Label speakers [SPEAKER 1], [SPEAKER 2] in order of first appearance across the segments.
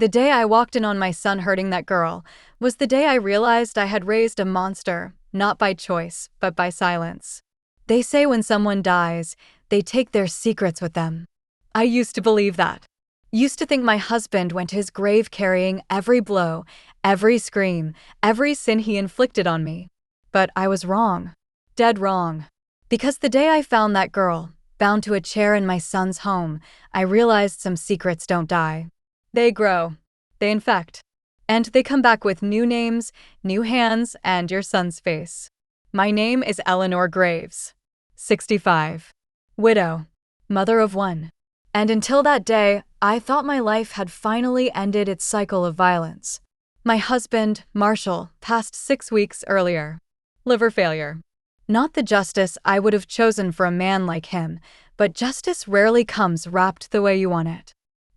[SPEAKER 1] The day I walked in on my son hurting that girl was the day I realized I had raised a monster, not by choice, but by silence. They say when someone dies, they take their secrets with them. I used to believe that. Used to think my husband went to his grave carrying every blow, every scream, every sin he inflicted on me. But I was wrong. Dead wrong. Because the day I found that girl, bound to a chair in my son's home, I realized some secrets don't die. They grow. They infect. And they come back with new names, new hands, and your son's face. My name is Eleanor Graves. 65. Widow. Mother of one. And until that day, I thought my life had finally ended its cycle of violence. My husband, Marshall, passed 6 weeks earlier. Liver failure. Not the justice I would have chosen for a man like him, but justice rarely comes wrapped the way you want it.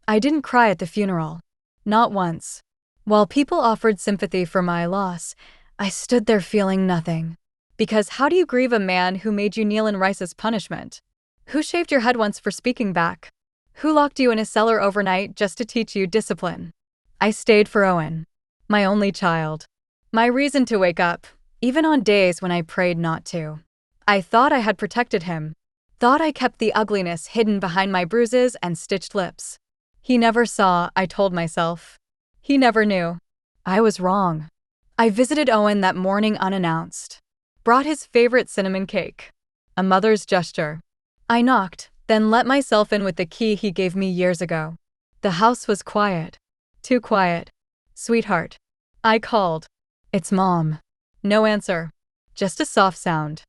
[SPEAKER 1] I didn't cry at the funeral. Not once. While people offered sympathy for my loss, I stood there feeling nothing. Because how do you grieve a man who made you kneel in rice as punishment? Who shaved your head once for speaking back? Who locked you in a cellar overnight just to teach you discipline? I stayed for Owen. My only child. My reason to wake up, even on days when I prayed not to. I thought I had protected him. Thought I kept the ugliness hidden behind my bruises and stitched lips. He never saw, I told myself. He never knew. I was wrong. I visited Owen that morning unannounced. Brought his favorite cinnamon cake. A mother's gesture. I knocked, then let myself in with the key he gave me years ago. The house was quiet. Too quiet. Sweetheart. I called. It's Mom. No answer. Just a soft sound.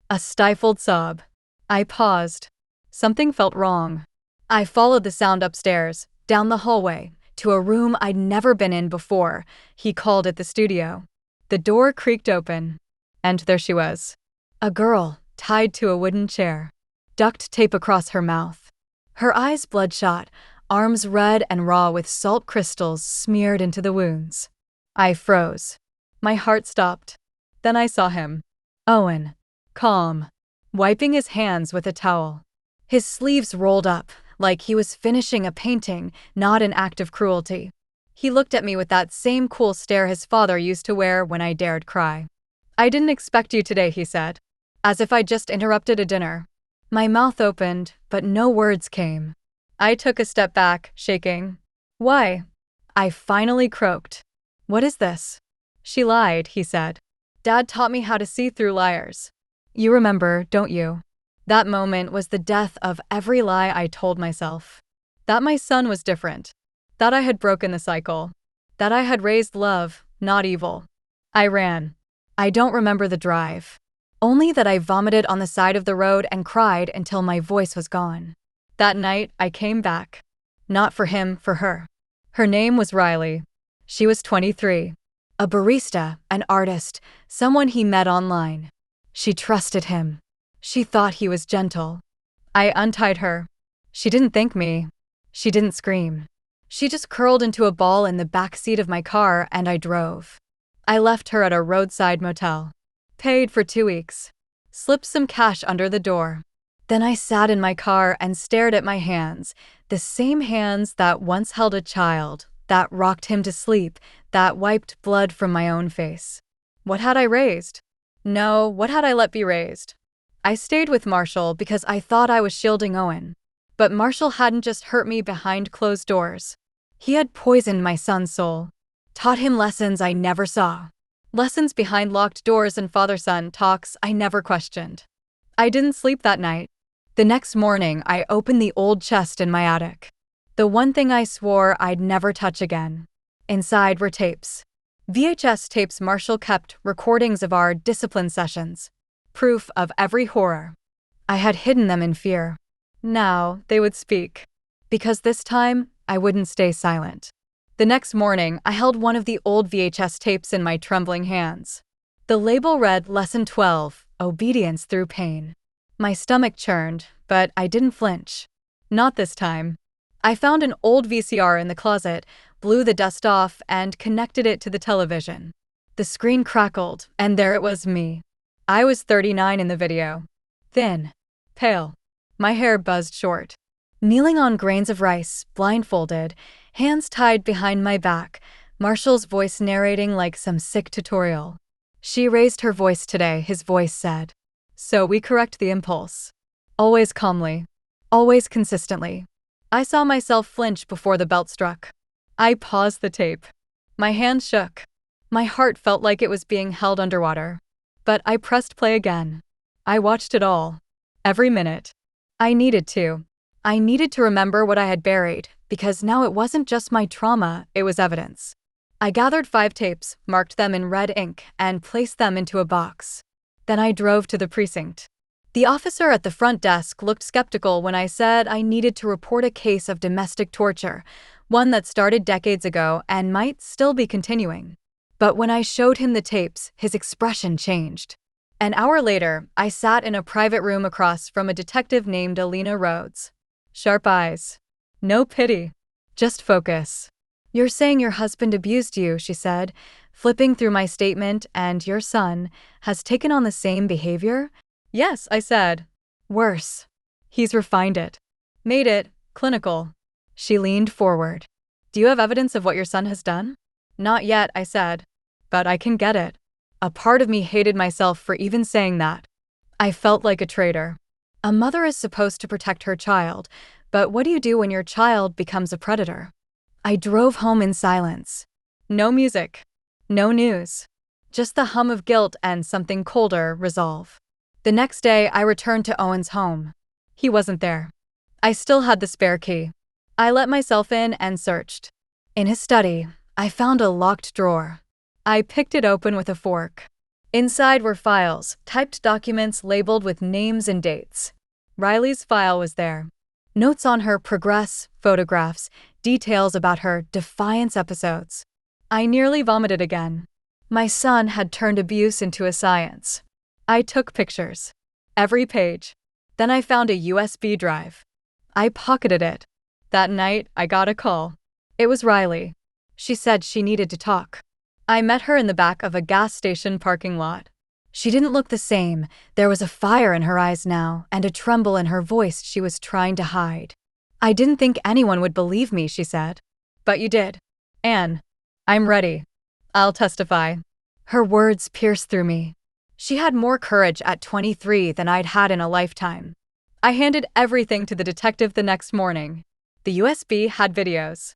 [SPEAKER 1] A stifled sob. I paused. Something felt wrong. I followed the sound upstairs, down the hallway, to a room I'd never been in before. He called it the studio. The door creaked open. And there she was. A girl, tied to a wooden chair. Duct tape across her mouth. Her eyes bloodshot, arms red and raw with salt crystals smeared into the wounds. I froze. My heart stopped. Then I saw him. Owen. Calm. Wiping his hands with a towel. His sleeves rolled up, like he was finishing a painting, not an act of cruelty. He looked at me with that same cool stare his father used to wear when I dared cry. I didn't expect you today, he said. As if I'd just interrupted a dinner. My mouth opened, but no words came. I took a step back, shaking. Why? I finally croaked. What is this? She lied, he said. Dad taught me how to see through liars. You remember, don't you? That moment was the death of every lie I told myself. That my son was different. That I had broken the cycle. That I had raised love, not evil. I ran. I don't remember the drive. Only that I vomited on the side of the road and cried until my voice was gone. That night, I came back. Not for him, for her. Her name was Riley. She was 23. A barista, an artist, someone he met online. She trusted him. She thought he was gentle. I untied her. She didn't thank me. She didn't scream. She just curled into a ball in the back seat of my car and I drove. I left her at a roadside motel. Paid for 2 weeks. Slipped some cash under the door. Then I sat in my car and stared at my hands, the same hands that once held a child, that rocked him to sleep, that wiped blood from my own face. What had I raised? No, what had I let be raised? I stayed with Marshall because I thought I was shielding Owen. But Marshall hadn't just hurt me behind closed doors. He had poisoned my son's soul. Taught him lessons I never saw. Lessons behind locked doors and father-son talks I never questioned. I didn't sleep that night. The next morning, I opened the old chest in my attic. The one thing I swore I'd never touch again. Inside were tapes. VHS tapes Marshall kept, recordings of our discipline sessions. Proof of every horror. I had hidden them in fear. Now they would speak. Because this time, I wouldn't stay silent. The next morning, I held one of the old VHS tapes in my trembling hands. The label read Lesson 12, Obedience Through Pain. My stomach churned, but I didn't flinch. Not this time. I found an old VCR in the closet, blew the dust off, and connected it to the television. The screen crackled, and there it was me. I was 39 in the video. Thin. Pale. My hair buzzed short. Kneeling on grains of rice, blindfolded, hands tied behind my back, Marshall's voice narrating like some sick tutorial. She raised her voice today, his voice said. So we correct the impulse. Always calmly. Always consistently. I saw myself flinch before the belt struck. I paused the tape. My hand shook. My heart felt like it was being held underwater. But I pressed play again. I watched it all. Every minute. I needed to. I needed to remember what I had buried, because now it wasn't just my trauma, it was evidence. I gathered 5 tapes, marked them in red ink, and placed them into a box. Then I drove to the precinct. The officer at the front desk looked skeptical when I said I needed to report a case of domestic torture, one that started decades ago and might still be continuing. But when I showed him the tapes, his expression changed. An hour later, I sat in a private room across from a detective named Alina Rhodes. Sharp eyes. No pity. Just focus. You're saying your husband abused you, she said, flipping through my statement, and your son has taken on the same behavior? Yes, I said. Worse. He's refined it. Made it clinical. She leaned forward. Do you have evidence of what your son has done? Not yet, I said. But I can get it. A part of me hated myself for even saying that. I felt like a traitor. A mother is supposed to protect her child, but what do you do when your child becomes a predator? I drove home in silence. No music. No news. Just the hum of guilt and something colder, resolve. The next day, I returned to Owen's home. He wasn't there. I still had the spare key. I let myself in and searched. In his study, I found a locked drawer. I picked it open with a fork. Inside were files, typed documents labeled with names and dates. Riley's file was there. Notes on her progress, photographs, details about her defiance episodes. I nearly vomited again. My son had turned abuse into a science. I took pictures. Every page. Then I found a USB drive. I pocketed it. That night, I got a call. It was Riley. She said she needed to talk. I met her in the back of a gas station parking lot. She didn't look the same. There was a fire in her eyes now, and a tremble in her voice she was trying to hide. I didn't think anyone would believe me, she said. But you did. Anne. I'm ready. I'll testify. Her words pierced through me. She had more courage at 23 than I'd had in a lifetime. I handed everything to the detective the next morning. The USB had videos.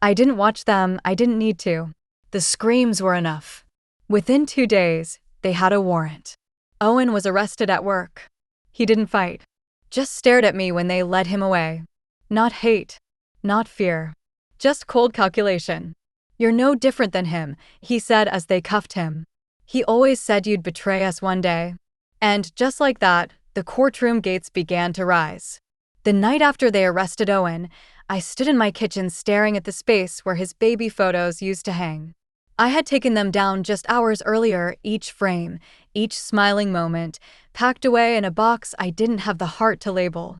[SPEAKER 1] I didn't watch them, I didn't need to. The screams were enough. Within 2 days, they had a warrant. Owen was arrested at work. He didn't fight. Just stared at me when they led him away. Not hate. Not fear. Just cold calculation. You're no different than him, he said as they cuffed him. He always said you'd betray us one day. And just like that, the courtroom gates began to rise. The night after they arrested Owen, I stood in my kitchen staring at the space where his baby photos used to hang. I had taken them down just hours earlier, each frame, each smiling moment, packed away in a box I didn't have the heart to label.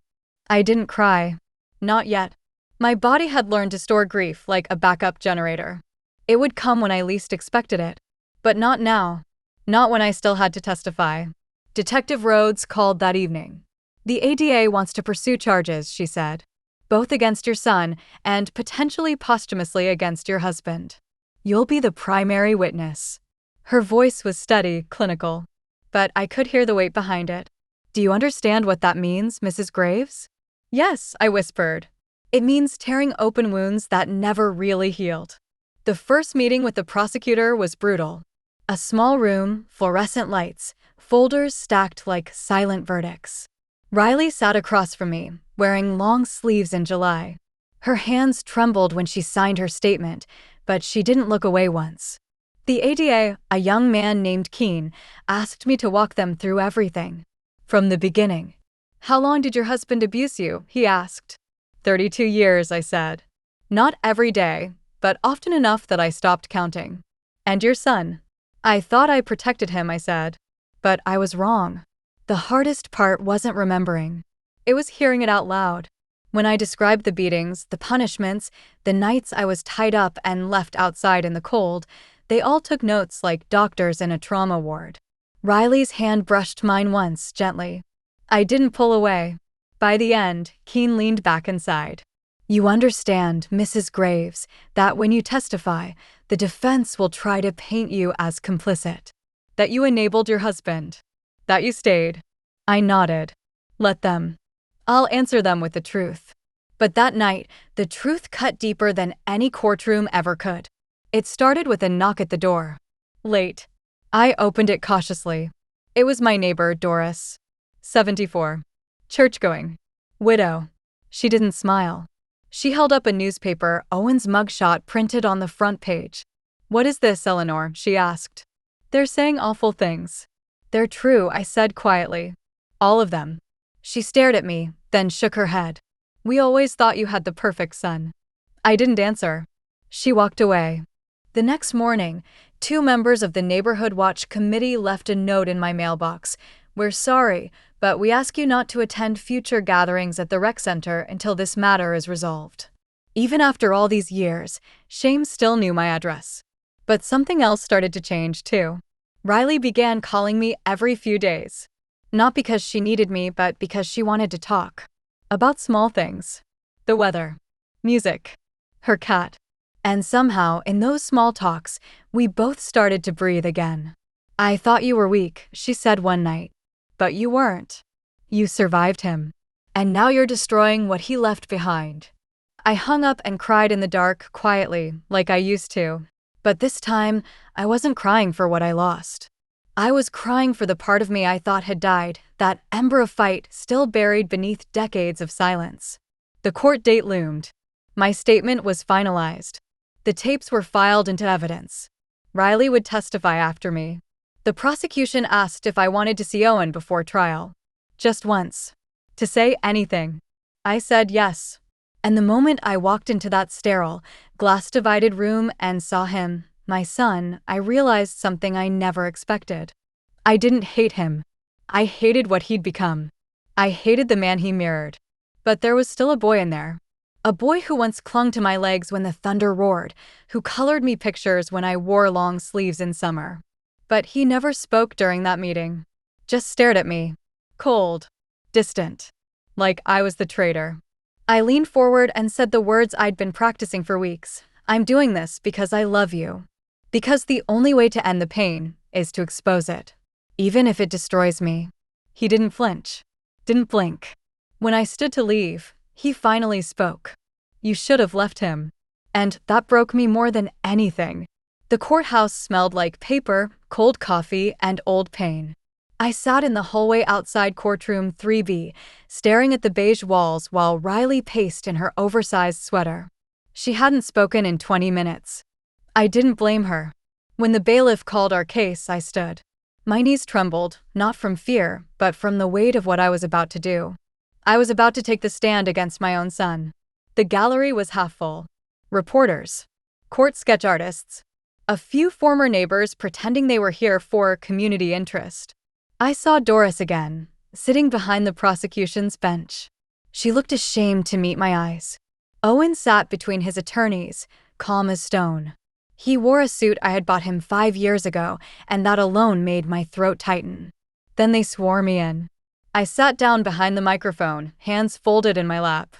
[SPEAKER 1] I didn't cry. Not yet. My body had learned to store grief like a backup generator. It would come when I least expected it. But not now. Not when I still had to testify. Detective Rhodes called that evening. The ADA wants to pursue charges, she said. Both against your son and potentially posthumously against your husband. You'll be the primary witness. Her voice was steady, clinical. But I could hear the weight behind it. Do you understand what that means, Mrs. Graves? Yes, I whispered. It means tearing open wounds that never really healed. The first meeting with the prosecutor was brutal. A small room, fluorescent lights, folders stacked like silent verdicts. Riley sat across from me, wearing long sleeves in July. Her hands trembled when she signed her statement, but she didn't look away once. The ADA, a young man named Keene, asked me to walk them through everything. From the beginning. How long did your husband abuse you? He asked. 32 years, I said. Not every day, but often enough that I stopped counting. And your son? I thought I protected him, I said. But I was wrong. The hardest part wasn't remembering. It was hearing it out loud. When I described the beatings, the punishments, the nights I was tied up and left outside in the cold, they all took notes like doctors in a trauma ward. Riley's hand brushed mine once, gently. I didn't pull away. By the end, Keene leaned back and sighed. You understand, Mrs. Graves, that when you testify, the defense will try to paint you as complicit. That you enabled your husband. That you stayed. I nodded. Let them. I'll answer them with the truth. But that night, the truth cut deeper than any courtroom ever could. It started with a knock at the door. Late. I opened it cautiously. It was my neighbor, Doris. 74. Church-going. Widow. She didn't smile. She held up a newspaper, Owen's mugshot printed on the front page. What is this, Eleanor? She asked. They're saying awful things. They're true, I said quietly. All of them. She stared at me, then shook her head. We always thought you had the perfect son. I didn't answer. She walked away. The next morning, 2 members of the Neighborhood Watch Committee left a note in my mailbox. We're sorry, but we ask you not to attend future gatherings at the rec center until this matter is resolved. Even after all these years, Shame still knew my address. But something else started to change too. Riley began calling me every few days. Not because she needed me, but because she wanted to talk. About small things. The weather. Music. Her cat. And somehow, in those small talks, we both started to breathe again. I thought you were weak, she said one night. But you weren't. You survived him. And now you're destroying what he left behind. I hung up and cried in the dark, quietly, like I used to. But this time, I wasn't crying for what I lost. I was crying for the part of me I thought had died, that ember of fight still buried beneath decades of silence. The court date loomed. My statement was finalized. The tapes were filed into evidence. Riley would testify after me. The prosecution asked if I wanted to see Owen before trial. Just once. To say anything. I said yes. And the moment I walked into that sterile, glass-divided room and saw him, my son, I realized something I never expected. I didn't hate him. I hated what he'd become. I hated the man he mirrored. But there was still a boy in there. A boy who once clung to my legs when the thunder roared, who colored me pictures when I wore long sleeves in summer. But he never spoke during that meeting. Just stared at me. Cold. Distant. Like I was the traitor. I leaned forward and said the words I'd been practicing for weeks. I'm doing this because I love you. Because the only way to end the pain is to expose it. Even if it destroys me. He didn't flinch. Didn't blink. When I stood to leave, he finally spoke. You should have left him. And that broke me more than anything. The courthouse smelled like paper, cold coffee, and old pain. I sat in the hallway outside courtroom 3B, staring at the beige walls while Riley paced in her oversized sweater. She hadn't spoken in 20 minutes. I didn't blame her. When the bailiff called our case, I stood. My knees trembled, not from fear, but from the weight of what I was about to do. I was about to take the stand against my own son. The gallery was half full. Reporters. Court sketch artists. A few former neighbors pretending they were here for community interest. I saw Doris again, sitting behind the prosecution's bench. She looked ashamed to meet my eyes. Owen sat between his attorneys, calm as stone. He wore a suit I had bought him 5 years ago, and that alone made my throat tighten. Then they swore me in. I sat down behind the microphone, hands folded in my lap.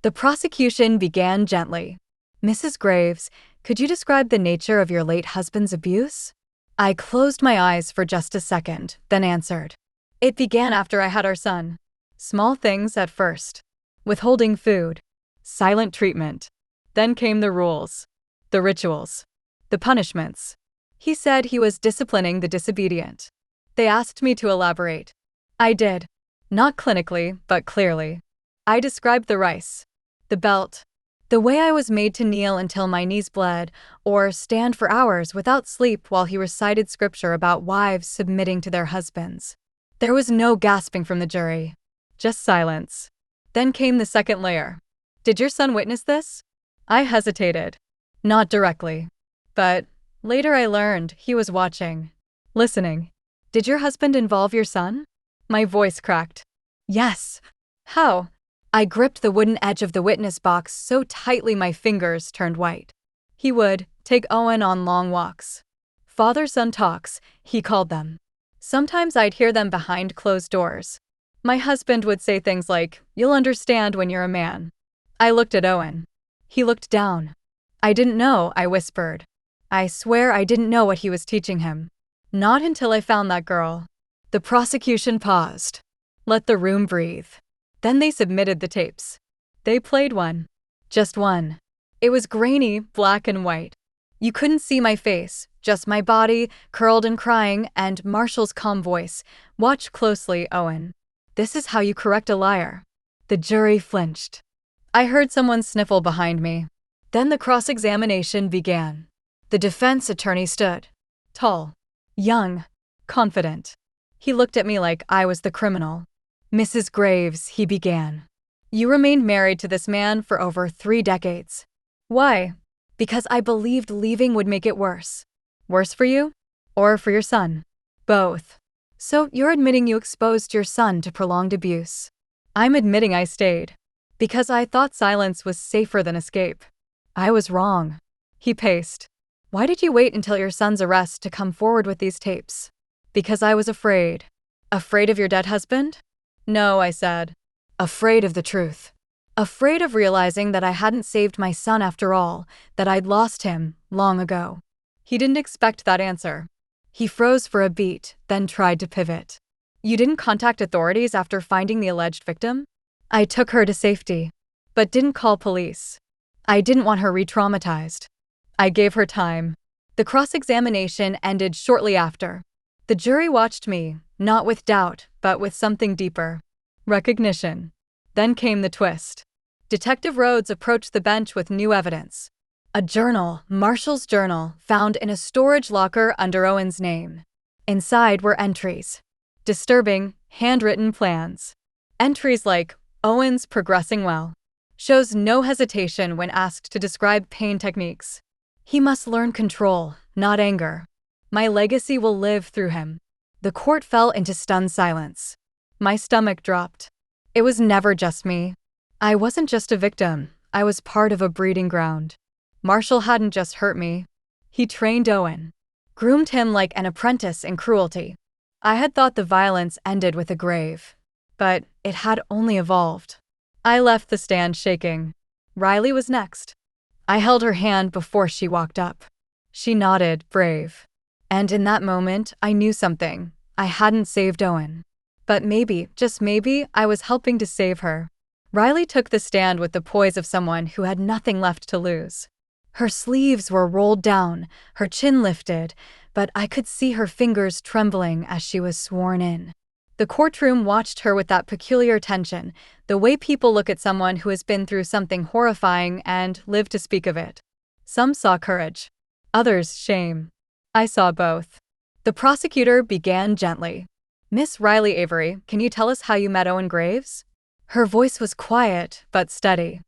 [SPEAKER 1] The prosecution began gently. Mrs. Graves, could you describe the nature of your late husband's abuse? I closed my eyes for just a second, then answered. It began after I had our son. Small things at first. Withholding food. Silent treatment. Then came the rules. The rituals. The punishments. He said he was disciplining the disobedient. They asked me to elaborate. I did. Not clinically, but clearly. I described the rice. The belt. The way I was made to kneel until my knees bled, or stand for hours without sleep while he recited scripture about wives submitting to their husbands. There was no gasping from the jury. Just silence. Then came the second layer. Did your son witness this? I hesitated. Not directly. But later I learned he was watching. Listening. Did your husband involve your son? My voice cracked. Yes. How? I gripped the wooden edge of the witness box so tightly my fingers turned white. He would take Owen on long walks. Father-son talks, he called them. Sometimes I'd hear them behind closed doors. My husband would say things like, "You'll understand when you're a man." I looked at Owen. He looked down. I didn't know, I whispered. I swear I didn't know what he was teaching him. Not until I found that girl. The prosecution paused. Let the room breathe. Then they submitted the tapes. They played one. Just one. It was grainy, black and white. You couldn't see my face, just my body, curled and crying, and Marshall's calm voice. Watch closely, Owen. This is how you correct a liar. The jury flinched. I heard someone sniffle behind me. Then the cross-examination began. The defense attorney stood. Tall. Young. Confident. He looked at me like I was the criminal. Mrs. Graves, he began. You remained married to this man for over 3 decades. Why? Because I believed leaving would make it worse. Worse for you? Or for your son? Both. So you're admitting you exposed your son to prolonged abuse. I'm admitting I stayed. Because I thought silence was safer than escape. I was wrong. He paced. Why did you wait until your son's arrest to come forward with these tapes? Because I was afraid. Afraid of your dead husband? No, I said. Afraid of the truth. Afraid of realizing that I hadn't saved my son after all, that I'd lost him long ago. He didn't expect that answer. He froze for a beat, then tried to pivot. You didn't contact authorities after finding the alleged victim? I took her to safety, but didn't call police. I didn't want her re-traumatized. I gave her time. The cross-examination ended shortly after. The jury watched me, not with doubt, but with something deeper. Recognition. Then came the twist. Detective Rhodes approached the bench with new evidence. A journal, Marshall's journal, found in a storage locker under Owen's name. Inside were entries. Disturbing, handwritten plans. Entries like, Owen's progressing well. Shows no hesitation when asked to describe pain techniques. He must learn control, not anger. My legacy will live through him. The court fell into stunned silence. My stomach dropped. It was never just me. I wasn't just a victim, I was part of a breeding ground. Marshall hadn't just hurt me. He trained Owen. Groomed him like an apprentice in cruelty. I had thought the violence ended with a grave. But it had only evolved. I left the stand shaking. Riley was next. I held her hand before she walked up. She nodded, brave. And in that moment, I knew something. I hadn't saved Owen. But maybe, just maybe, I was helping to save her. Riley took the stand with the poise of someone who had nothing left to lose. Her sleeves were rolled down, her chin lifted, but I could see her fingers trembling as she was sworn in. The courtroom watched her with that peculiar tension, the way people look at someone who has been through something horrifying and lived to speak of it. Some saw courage. Others, shame. I saw both. The prosecutor began gently. Miss Riley Avery, can you tell us how you met Owen Graves? Her voice was quiet, but steady.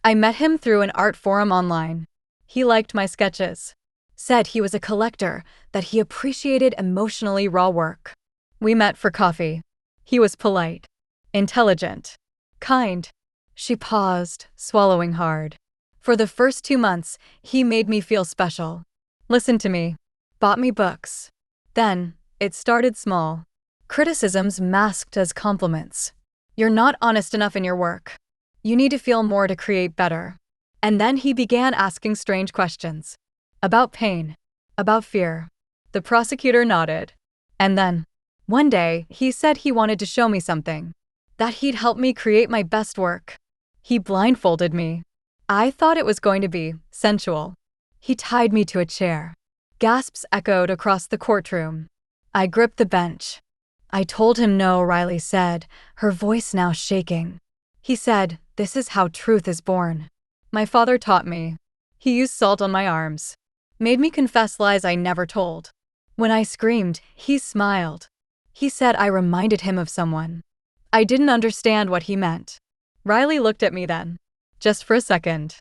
[SPEAKER 1] I met him through an art forum online. He liked my sketches. Said he was a collector, that he appreciated emotionally raw work. We met for coffee. He was polite, intelligent, kind. She paused, swallowing hard. For the first 2 months, he made me feel special. Listened to me. Bought me books. Then, it started small. Criticisms masked as compliments. You're not honest enough in your work. You need to feel more to create better. And then he began asking strange questions. About pain. About fear. The prosecutor nodded. And then, one day, he said he wanted to show me something. That he'd help me create my best work. He blindfolded me. I thought it was going to be sensual. He tied me to a chair. Gasps echoed across the courtroom. I gripped the bench. I told him no, Riley said, her voice now shaking. He said, this is how truth is born. My father taught me. He used salt on my arms. Made me confess lies I never told. When I screamed, he smiled. He said I reminded him of someone. I didn't understand what he meant. Riley looked at me then. Just for a second.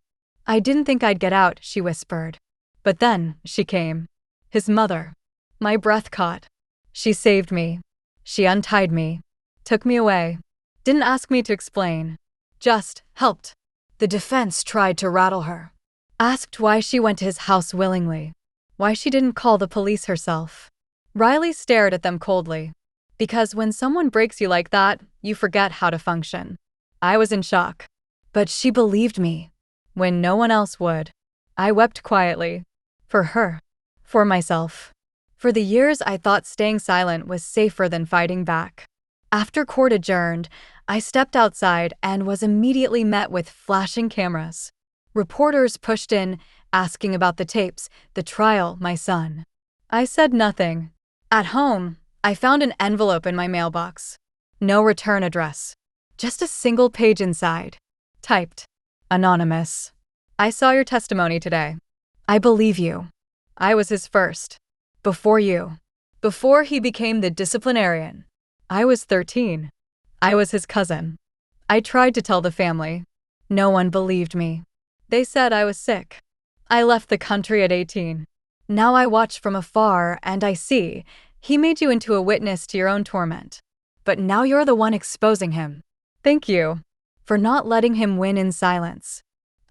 [SPEAKER 1] I didn't think I'd get out, she whispered. But then, she came. His mother. My breath caught. She saved me. She untied me. Took me away. Didn't ask me to explain. Just helped. The defense tried to rattle her. Asked why she went to his house willingly. Why she didn't call the police herself. Riley stared at them coldly. Because when someone breaks you like that, you forget how to function. I was in shock. But she believed me when no one else would. I wept quietly. For her. For myself. For the years I thought staying silent was safer than fighting back. After court adjourned, I stepped outside and was immediately met with flashing cameras. Reporters pushed in, asking about the tapes, the trial, my son. I said nothing. At home, I found an envelope in my mailbox. No return address. Just a single page inside. Typed. Anonymous. I saw your testimony today. I believe you. I was his first. Before you. Before he became the disciplinarian. I was 13. I was his cousin. I tried to tell the family. No one believed me. They said I was sick. I left the country at 18. Now I watch from afar and I see he made you into a witness to your own torment. But now you're the one exposing him. Thank you for not letting him win in silence.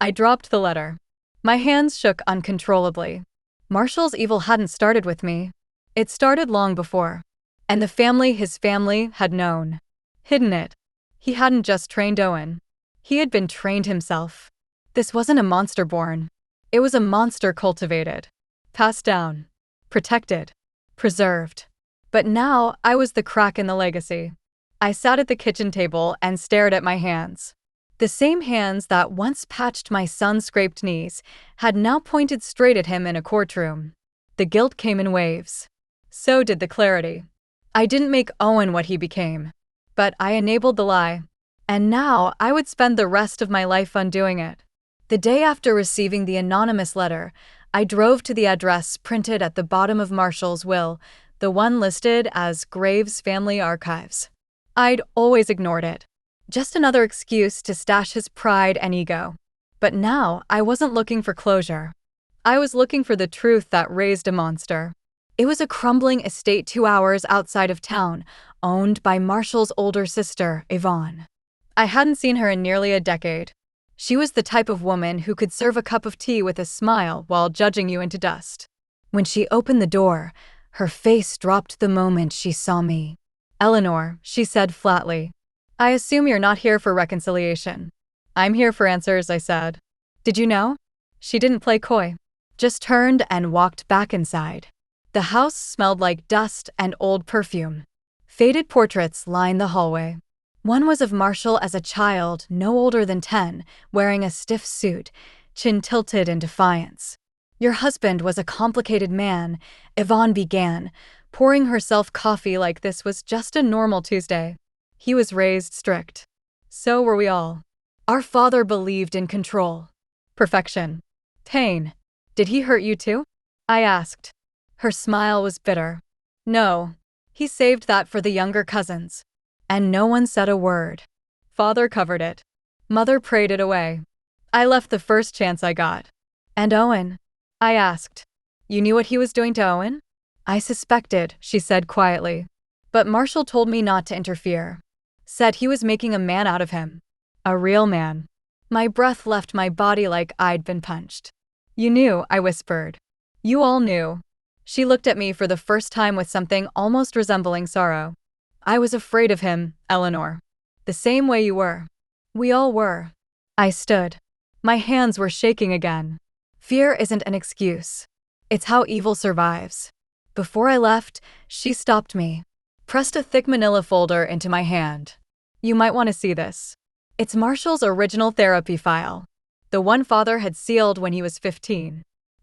[SPEAKER 1] I dropped the letter. My hands shook uncontrollably. Marshall's evil hadn't started with me. It started long before. And the family his family had known. Hidden it. He hadn't just trained Owen. He had been trained himself. This wasn't a monster born. It was a monster cultivated. Passed down. Protected. Preserved. But now I was the crack in the legacy. I sat at the kitchen table and stared at my hands. The same hands that once patched my son's scraped knees had now pointed straight at him in a courtroom. The guilt came in waves. So did the clarity. I didn't make Owen what he became, but I enabled the lie. And now I would spend the rest of my life undoing it. The day after receiving the anonymous letter, I drove to the address printed at the bottom of Marshall's will, the one listed as Graves Family Archives. I'd always ignored it. Just another excuse to stash his pride and ego. But now I wasn't looking for closure. I was looking for the truth that raised a monster. It was a crumbling estate 2 hours outside of town, owned by Marshall's older sister, Yvonne. I hadn't seen her in nearly a decade. She was the type of woman who could serve a cup of tea with a smile while judging you into dust. When she opened the door, her face dropped the moment she saw me. "Eleanor," she said flatly, "I assume you're not here for reconciliation." "I'm here for answers," I said. "Did you know?" She didn't play coy. Just turned and walked back inside. The house smelled like dust and old perfume. Faded portraits lined the hallway. One was of Marshall as a child, no older than 10, wearing a stiff suit, chin tilted in defiance. "Your husband was a complicated man," Yvonne began, pouring herself coffee like this was just a normal Tuesday. "He was raised strict. So were we all. Our father believed in control. Perfection. Pain. Did he hurt you too?" I asked. Her smile was bitter. "No. He saved that for the younger cousins." And no one said a word. Father covered it. Mother prayed it away. I left the first chance I got. "And Owen?" I asked. "You knew what he was doing to Owen?" "I suspected," she said quietly. "But Marshall told me not to interfere. Said he was making a man out of him. A real man." My breath left my body like I'd been punched. "You knew," I whispered. "You all knew." She looked at me for the first time with something almost resembling sorrow. "I was afraid of him, Eleanor. The same way you were. We all were." I stood. My hands were shaking again. Fear isn't an excuse. It's how evil survives. Before I left, she stopped me. Pressed a thick manila folder into my hand. "You might want to see this. It's Marshall's original therapy file. The one father had sealed when he was 15.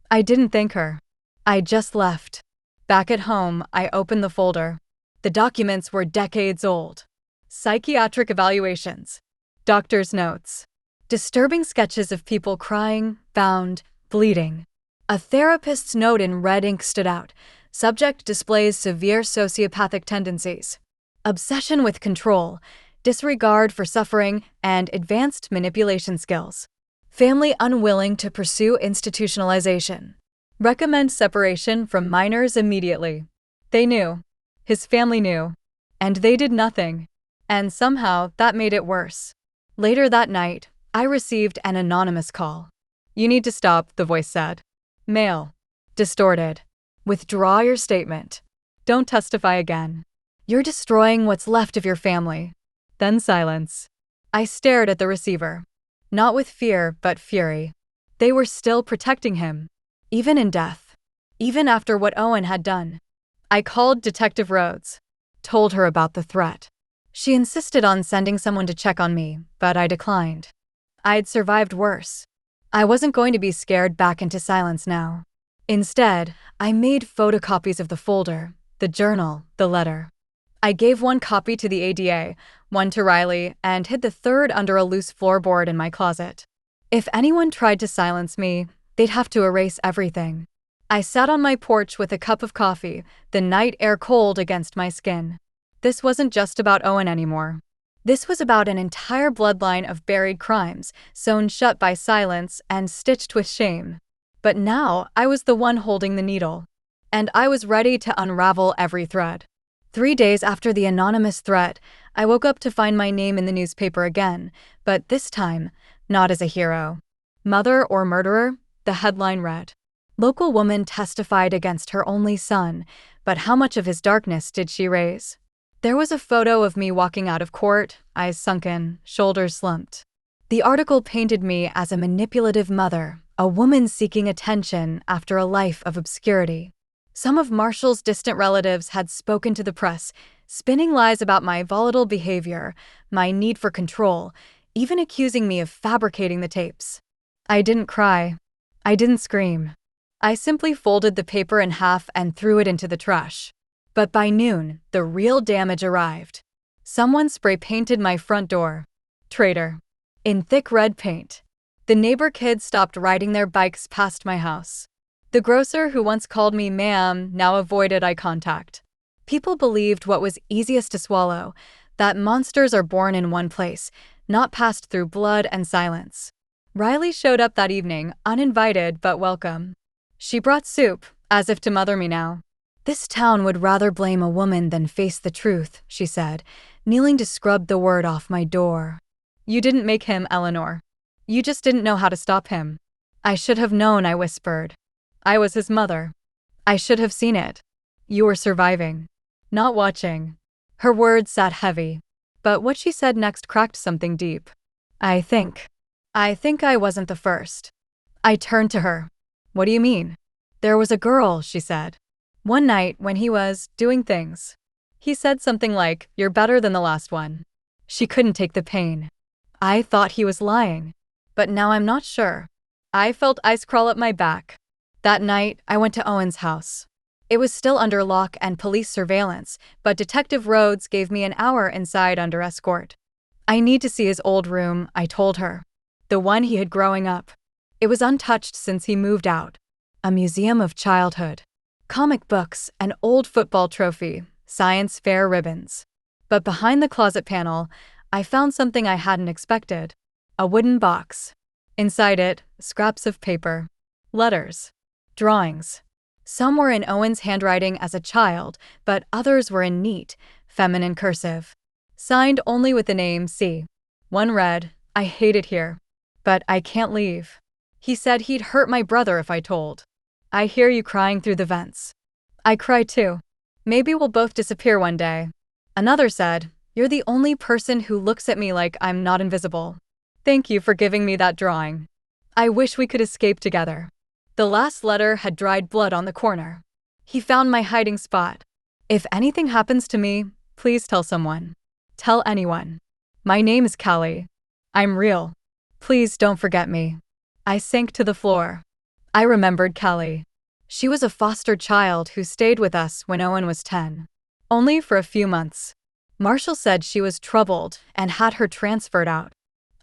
[SPEAKER 1] I didn't thank her. I just left. Back at home, I opened the folder. The documents were decades old. Psychiatric evaluations. Doctor's notes. Disturbing sketches of people crying, bound, bleeding. A therapist's note in red ink stood out. Subject displays severe sociopathic tendencies. Obsession with control, disregard for suffering, and advanced manipulation skills. Family unwilling to pursue institutionalization. Recommend separation from minors immediately." They knew. His family knew. And they did nothing. And somehow that made it worse. Later that night, I received an anonymous call. "You need to stop," the voice said. "Male. Distorted. Withdraw your statement. Don't testify again. You're destroying what's left of your family." Then silence. I stared at the receiver. Not with fear, but fury. They were still protecting him. Even in death. Even after what Owen had done. I called Detective Rhodes. Told her about the threat. She insisted on sending someone to check on me, but I declined. I'd survived worse. I wasn't going to be scared back into silence now. Instead, I made photocopies of the folder, the journal, the letter. I gave one copy to the ADA, one to Riley, and hid the third under a loose floorboard in my closet. If anyone tried to silence me, they'd have to erase everything. I sat on my porch with a cup of coffee, the night air cold against my skin. This wasn't just about Owen anymore. This was about an entire bloodline of buried crimes, sewn shut by silence and stitched with shame. But now I was the one holding the needle. And I was ready to unravel every thread. 3 days after the anonymous threat, I woke up to find my name in the newspaper again, but this time, not as a hero. Mother or murderer? The headline read. Local woman testified against her only son, but how much of his darkness did she raise? There was a photo of me walking out of court, eyes sunken, shoulders slumped. The article painted me as a manipulative mother, a woman seeking attention after a life of obscurity. Some of Marshall's distant relatives had spoken to the press, spinning lies about my volatile behavior, my need for control, even accusing me of fabricating the tapes. I didn't cry. I didn't scream. I simply folded the paper in half and threw it into the trash. But by noon, the real damage arrived. Someone spray-painted my front door. Traitor. In thick red paint. The neighbor kids stopped riding their bikes past my house. The grocer who once called me ma'am now avoided eye contact. People believed what was easiest to swallow, that monsters are born in one place, not passed through blood and silence. Riley showed up that evening, uninvited but welcome. She brought soup, as if to mother me now. This town would rather blame a woman than face the truth, she said, kneeling to scrub the word off my door. You didn't make him, Eleanor. You just didn't know how to stop him. I should have known, I whispered. I was his mother. I should have seen it. You were surviving. Not watching. Her words sat heavy. But what she said next cracked something deep. I think I wasn't the first. I turned to her. What do you mean? There was a girl, she said. One night when he was doing things. He said something like, you're better than the last one. She couldn't take the pain. I thought he was lying. But now I'm not sure. I felt ice crawl up my back. That night, I went to Owen's house. It was still under lock and police surveillance, but Detective Rhodes gave me an hour inside under escort. I need to see his old room, I told her. The one he had growing up. It was untouched since he moved out. A museum of childhood. Comic books, an old football trophy, science fair ribbons. But behind the closet panel, I found something I hadn't expected. A wooden box. Inside it, scraps of paper. Letters. Drawings. Some were in Owen's handwriting as a child, but others were in neat, feminine cursive. Signed only with the name C. One read, I hate it here. But I can't leave. He said he'd hurt my brother if I told. I hear you crying through the vents. I cry too. Maybe we'll both disappear one day. Another said, you're the only person who looks at me like I'm not invisible. Thank you for giving me that drawing. I wish we could escape together. The last letter had dried blood on the corner. He found my hiding spot. If anything happens to me, please tell someone. Tell anyone. My name is Callie. I'm real. Please don't forget me. I sank to the floor. I remembered Callie. She was a foster child who stayed with us when Owen was 10. Only for a few months. Marshall said she was troubled and had her transferred out.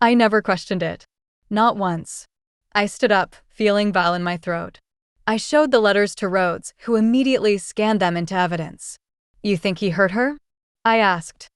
[SPEAKER 1] I never questioned it. Not once. I stood up, feeling vile in my throat. I showed the letters to Rhodes, who immediately scanned them into evidence. You think he hurt her? I asked.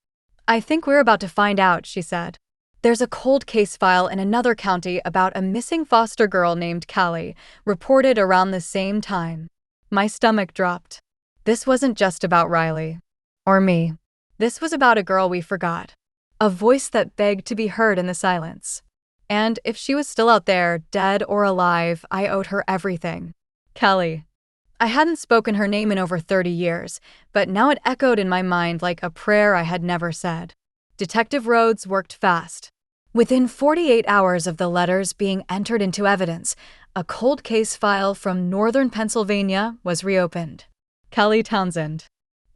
[SPEAKER 1] I think we're about to find out, she said. There's a cold case file in another county about a missing foster girl named Callie, reported around the same time. My stomach dropped. This wasn't just about Riley. Or me. This was about a girl we forgot. A voice that begged to be heard in the silence. And if she was still out there, dead or alive, I owed her everything. Callie. I hadn't spoken her name in over 30 years, but now it echoed in my mind like a prayer I had never said. Detective Rhodes worked fast. Within 48 hours of the letters being entered into evidence, a cold case file from northern Pennsylvania was reopened. Kelly Townsend,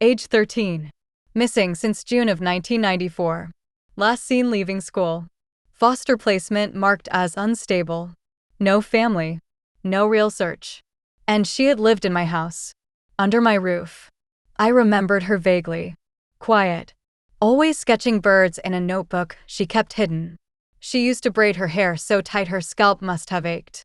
[SPEAKER 1] age 13, missing since June of 1994. Last seen leaving school. Foster placement marked as unstable. No family. No real search. And she had lived in my house. Under my roof. I remembered her vaguely. Quiet. Always sketching birds in a notebook she kept hidden. She used to braid her hair so tight her scalp must have ached.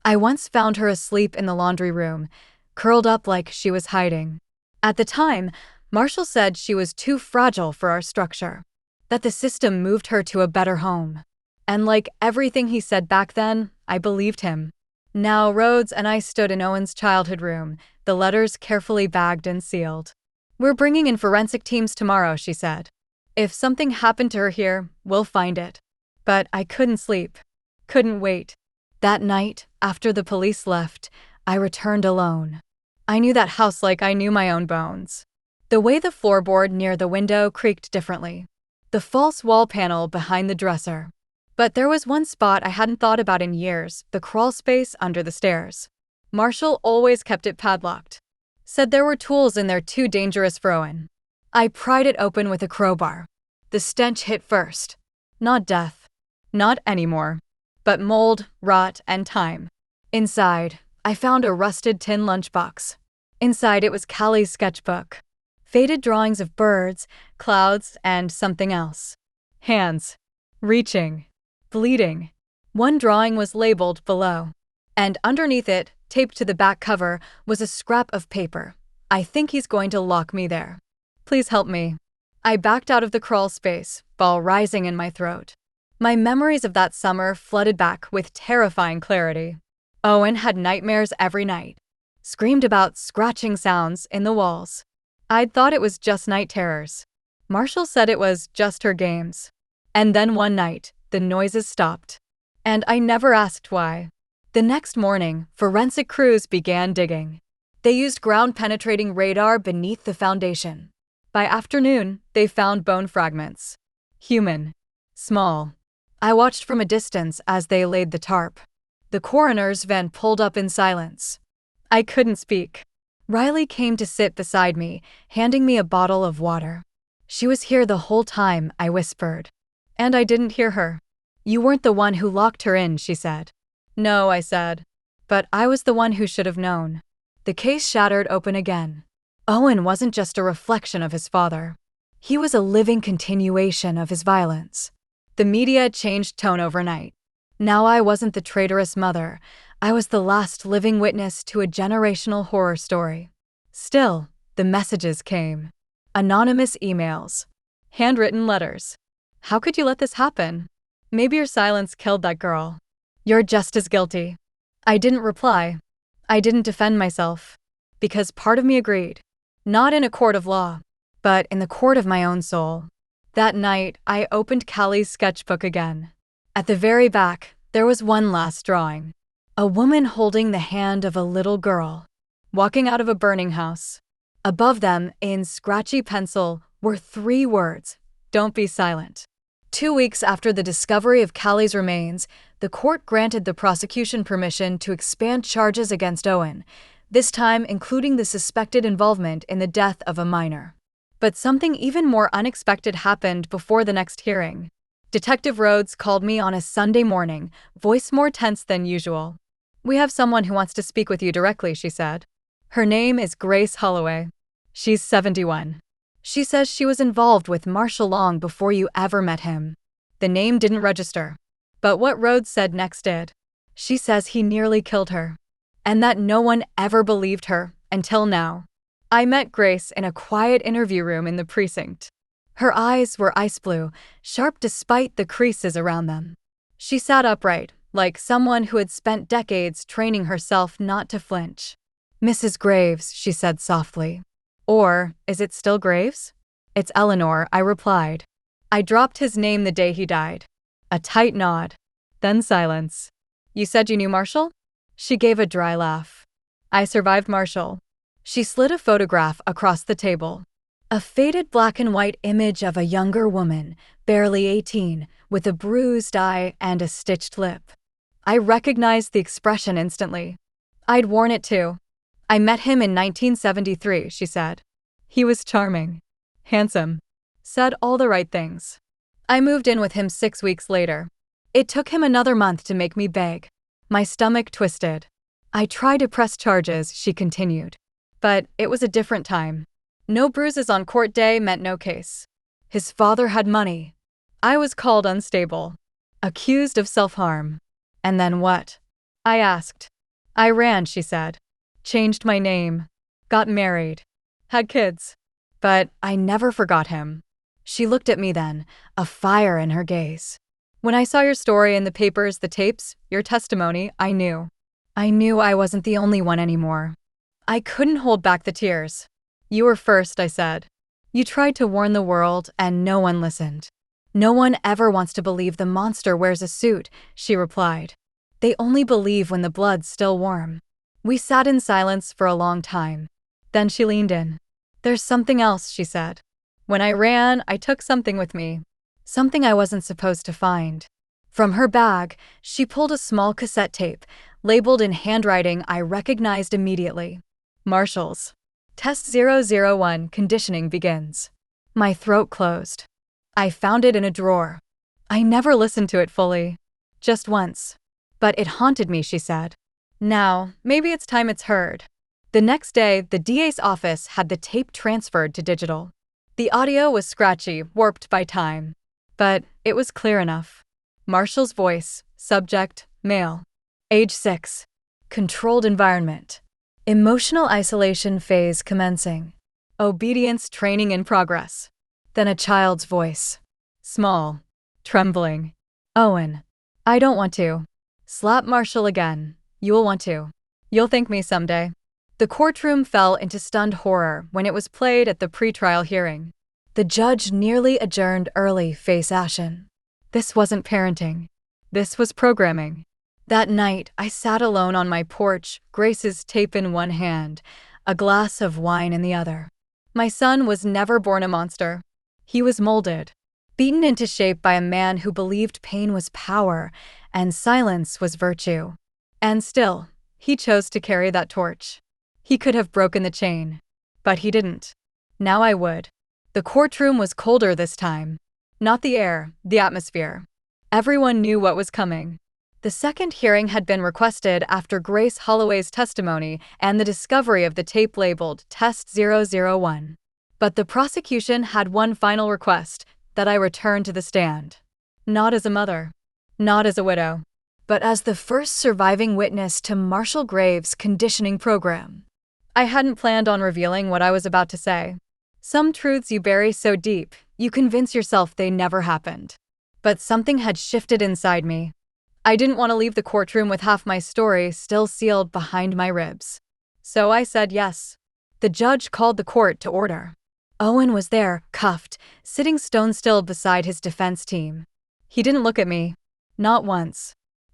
[SPEAKER 1] I once found her asleep in the laundry room, curled up like she was hiding. At the time, Marshall said she was too fragile for our structure, that the system moved her to a better home. And like everything he said back then, I believed him. Now Rhodes and I stood in Owen's childhood room, the letters carefully bagged and sealed. "We're bringing in forensic teams tomorrow," she said. "If something happened to her here, we'll find it." But I couldn't sleep. Couldn't wait. That night, after the police left, I returned alone. I knew that house like I knew my own bones. The way the floorboard near the window creaked differently. The false wall panel behind the dresser. But there was one spot I hadn't thought about in years, the crawl space under the stairs. Marshall always kept it padlocked. Said there were tools in there too dangerous for Owen. I pried it open with a crowbar. The stench hit first. Not death. Not anymore. But mold, rot, and time. Inside, I found a rusted tin lunchbox. Inside it was Callie's sketchbook. Faded drawings of birds, clouds, and something else. Hands. Reaching. Bleeding. One drawing was labeled below. And underneath it, taped to the back cover, was a scrap of paper. "I think he's going to lock me there. Please help me." I backed out of the crawl space, ball rising in my throat. My memories of that summer flooded back with terrifying clarity. Owen had nightmares every night. Screamed about scratching sounds in the walls. I'd thought it was just night terrors. Marshall said it was just her games. And then one night, the noises stopped. And I never asked why. The next morning, forensic crews began digging. They used ground-penetrating radar beneath the foundation. By afternoon, they found bone fragments. Human. Small. I watched from a distance as they laid the tarp. The coroner's van pulled up in silence. I couldn't speak. Riley came to sit beside me, handing me a bottle of water. "She was here the whole time," I whispered. And I didn't hear her. "You weren't the one who locked her in," she said. "No," I said. "But I was the one who should have known." The case shattered open again. Owen wasn't just a reflection of his father. He was a living continuation of his violence. The media changed tone overnight. Now I wasn't the traitorous mother. I was the last living witness to a generational horror story. Still, the messages came. Anonymous emails. Handwritten letters. "How could you let this happen? Maybe your silence killed that girl. You're just as guilty." I didn't reply. I didn't defend myself. Because part of me agreed. Not in a court of law, but in the court of my own soul. That night, I opened Callie's sketchbook again. At the very back, there was one last drawing. A woman holding the hand of a little girl, walking out of a burning house. Above them, in scratchy pencil, were 3 words: "Don't be silent." 2 weeks after the discovery of Callie's remains, the court granted the prosecution permission to expand charges against Owen, this time including the suspected involvement in the death of a minor. But something even more unexpected happened before the next hearing. Detective Rhodes called me on a Sunday morning, voice more tense than usual. "We have someone who wants to speak with you directly," she said. Her name is Grace Holloway. She's 71. She says she was involved with Marshall long before you ever met him. The name didn't register. But what Rhodes said next did. She says he nearly killed her. And that no one ever believed her, until now. I met Grace in a quiet interview room in the precinct. Her eyes were ice blue, sharp despite the creases around them. She sat upright, like someone who had spent decades training herself not to flinch. "Mrs. Graves," she said softly. "Or, is it still Graves?" "It's Eleanor," I replied. I dropped his name the day he died. A tight nod. Then silence. "You said you knew Marshall?" She gave a dry laugh. "I survived Marshall." She slid a photograph across the table. A faded black and white image of a younger woman, barely 18, with a bruised eye and a stitched lip. I recognized the expression instantly. I'd worn it too. I met him in 1973, she said. He was charming, handsome, said all the right things. I moved in with him 6 weeks later. It took him another month to make me beg. My stomach twisted. I tried to press charges, she continued. But it was a different time. No bruises on court day meant no case. His father had money. I was called unstable, accused of self-harm. And then what? I asked. I ran, she said. Changed my name. Got married. Had kids. But I never forgot him. She looked at me then, a fire in her gaze. When I saw your story in the papers, the tapes, your testimony, I knew. I knew I wasn't the only one anymore. I couldn't hold back the tears. You were first, I said. You tried to warn the world, and no one listened. No one ever wants to believe the monster wears a suit, she replied. They only believe when the blood's still warm. We sat in silence for a long time. Then she leaned in. There's something else, she said. When I ran, I took something with me. Something I wasn't supposed to find. From her bag, she pulled a small cassette tape, labeled in handwriting I recognized immediately. Marshall's. Test 001, conditioning begins. My throat closed. I found it in a drawer. I never listened to it fully. Just once. But it haunted me, she said. Now, maybe it's time it's heard. The next day, the DA's office had the tape transferred to digital. The audio was scratchy, warped by time. But it was clear enough. Marshall's voice, subject, male. Age 6. Controlled environment. Emotional isolation phase commencing. Obedience training in progress. Then a child's voice. Small. Trembling. Owen. I don't want to. Slap Marshall again. You'll want to. You'll thank me someday. The courtroom fell into stunned horror when it was played at the pretrial hearing. The judge nearly adjourned early, face ashen. This wasn't parenting. This was programming. That night, I sat alone on my porch, Grace's tape in one hand, a glass of wine in the other. My son was never born a monster. He was molded, beaten into shape by a man who believed pain was power and silence was virtue. And still, he chose to carry that torch. He could have broken the chain, but he didn't. Now I would. The courtroom was colder this time. Not the air, the atmosphere. Everyone knew what was coming. The second hearing had been requested after Grace Holloway's testimony and the discovery of the tape labeled Test 001. But the prosecution had one final request, that I return to the stand. Not as a mother. Not as a widow. But as the first surviving witness to Marshall Graves' conditioning program. I hadn't planned on revealing what I was about to say. Some truths you bury so deep, you convince yourself they never happened. But something had shifted inside me. I didn't want to leave the courtroom with half my story still sealed behind my ribs. So I said yes. The judge called the court to order. Owen was there, cuffed, sitting stone-still beside his defense team. He didn't look at me. Not once.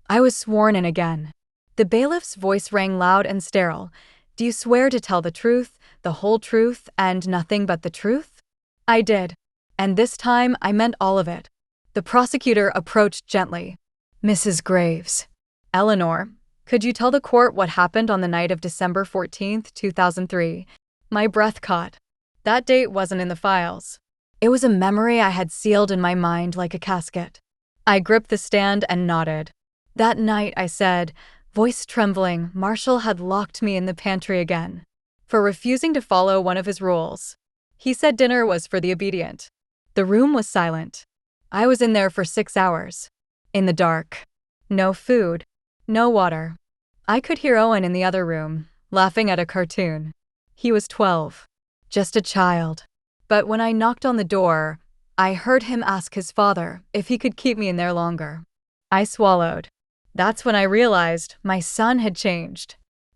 [SPEAKER 1] I was sworn in again. The bailiff's voice rang loud and sterile. Do you swear to tell the truth, the whole truth, and nothing but the truth? I did. And this time I meant all of it. The prosecutor approached gently. Mrs. Graves. Eleanor, could you tell the court what happened on the night of December 14th, 2003? My breath caught. That date wasn't in the files. It was a memory I had sealed in my mind like a casket. I gripped the stand and nodded. That night, I said, voice trembling, Marshall had locked me in the pantry again. For refusing to follow one of his rules. He said dinner was for the obedient. The room was silent. I was in there for 6 hours. In the dark. No food. No water. I could hear Owen in the other room, laughing at a cartoon. He was 12. Just a child. But when I knocked on the door, I heard him ask his father if he could keep me in there longer. I swallowed. That's when I realized my son had changed.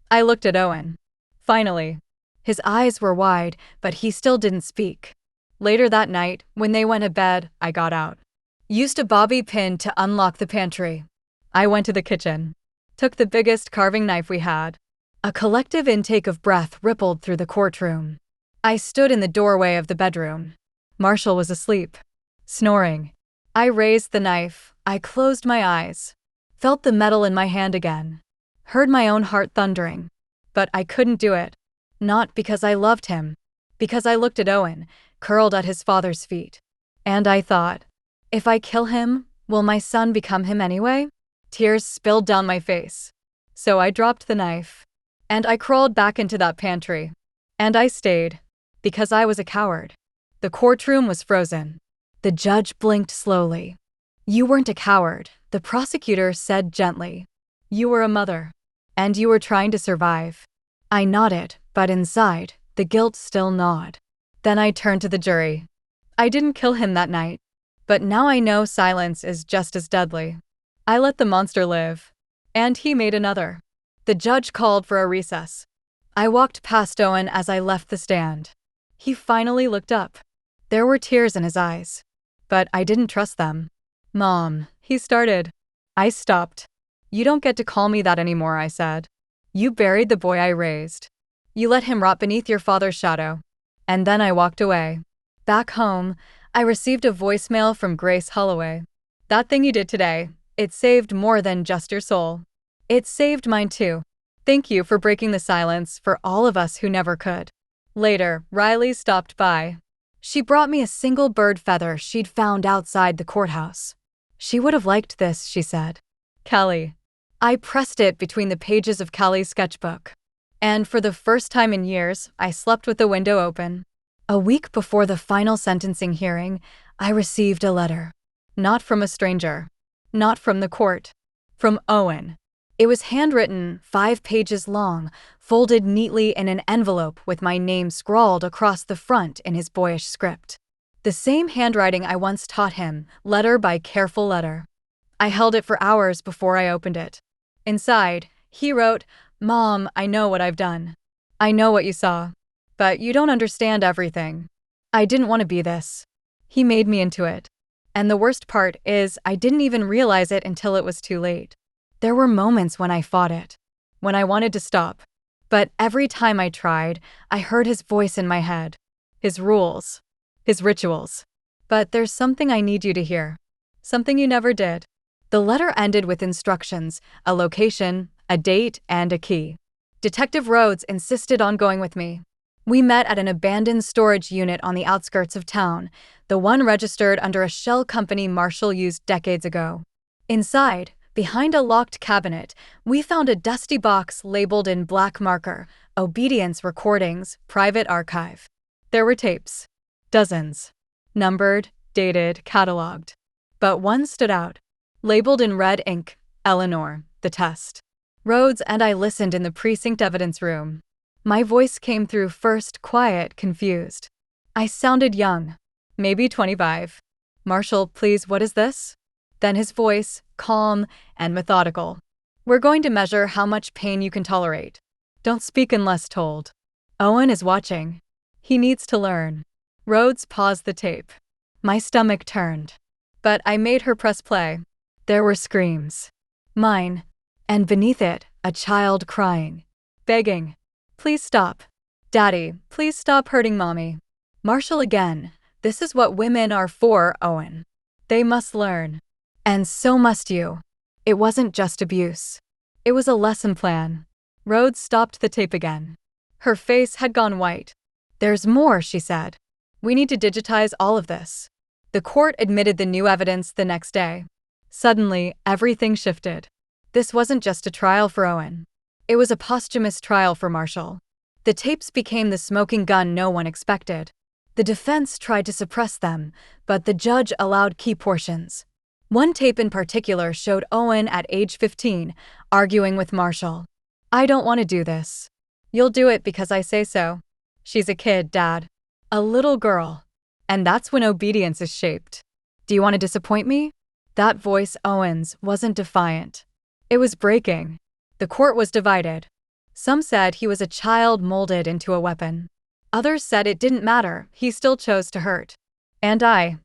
[SPEAKER 1] I looked at Owen. Finally. His eyes were wide, but he still didn't speak. Later that night, when they went to bed, I got out. Used a bobby pin to unlock the pantry. I went to the kitchen. Took the biggest carving knife we had. A collective intake of breath rippled through the courtroom. I stood in the doorway of the bedroom. Marshall was asleep, snoring. I raised the knife. I closed my eyes, felt the metal in my hand again, heard my own heart thundering. But I couldn't do it. Not because I loved him, because I looked at Owen, curled at his father's feet. And I thought, if I kill him, will my son become him anyway? Tears spilled down my face. So I dropped the knife. And I crawled back into that pantry. And I stayed, because I was a coward. The courtroom was frozen. The judge blinked slowly. You weren't a coward, the prosecutor said gently. You were a mother. And you were trying to survive. I nodded, but inside, the guilt still gnawed. Then I turned to the jury. I didn't kill him that night. But now I know silence is just as deadly. I let the monster live. And he made another. The judge called for a recess. I walked past Owen as I left the stand. He finally looked up. There were tears in his eyes. But I didn't trust them. Mom, he started. I stopped. You don't get to call me that anymore, I said. You buried the boy I raised. You let him rot beneath your father's shadow. And then I walked away. Back home, I received a voicemail from Grace Holloway. That thing you did today, it saved more than just your soul. It saved mine too. Thank you for breaking the silence for all of us who never could. Later, Riley stopped by. She brought me a single bird feather she'd found outside the courthouse. She would have liked this, she said. Callie. I pressed it between the pages of Callie's sketchbook. And for the first time in years, I slept with the window open. A week before the final sentencing hearing, I received a letter. Not from a stranger. Not from the court. From Owen. It was handwritten, 5 pages long, folded neatly in an envelope with my name scrawled across the front in his boyish script. The same handwriting I once taught him, letter by careful letter. I held it for hours before I opened it. Inside, he wrote, Mom, I know what I've done. I know what you saw. But you don't understand everything. I didn't want to be this. He made me into it. And the worst part is I didn't even realize it until it was too late. There were moments when I fought it, when I wanted to stop. But every time I tried, I heard his voice in my head. His rules. His rituals. But there's something I need you to hear. Something you never did. The letter ended with instructions, a location, a date, and a key. Detective Rhodes insisted on going with me. We met at an abandoned storage unit on the outskirts of town, the one registered under a shell company Marshall used decades ago. Inside, behind a locked cabinet, we found a dusty box labeled in black marker, Obedience Recordings, Private Archive. There were tapes. Dozens. Numbered, dated, cataloged. But one stood out. Labeled in red ink, Eleanor, the test. Rhodes and I listened in the precinct evidence room. My voice came through first quiet, confused. I sounded young. Maybe 25. Marshall, please, what is this? Then his voice, calm and methodical. We're going to measure how much pain you can tolerate. Don't speak unless told. Owen is watching. He needs to learn. Rhodes paused the tape. My stomach turned. But I made her press play. There were screams. Mine. And beneath it, a child crying. Begging. Please stop. Daddy, please stop hurting Mommy. Marshall again. This is what women are for, Owen. They must learn. And so must you. It wasn't just abuse. It was a lesson plan. Rhodes stopped the tape again. Her face had gone white. There's more, she said. We need to digitize all of this. The court admitted the new evidence the next day. Suddenly, everything shifted. This wasn't just a trial for Owen. It was a posthumous trial for Marshall. The tapes became the smoking gun no one expected. The defense tried to suppress them, but the judge allowed key portions. One tape in particular showed Owen at age 15, arguing with Marshall. I don't want to do this. You'll do it because I say so. She's a kid, Dad. A little girl. And that's when obedience is shaped. Do you want to disappoint me? That voice, Owen's, wasn't defiant. It was breaking. The court was divided. Some said he was a child molded into a weapon. Others said it didn't matter, he still chose to hurt. And I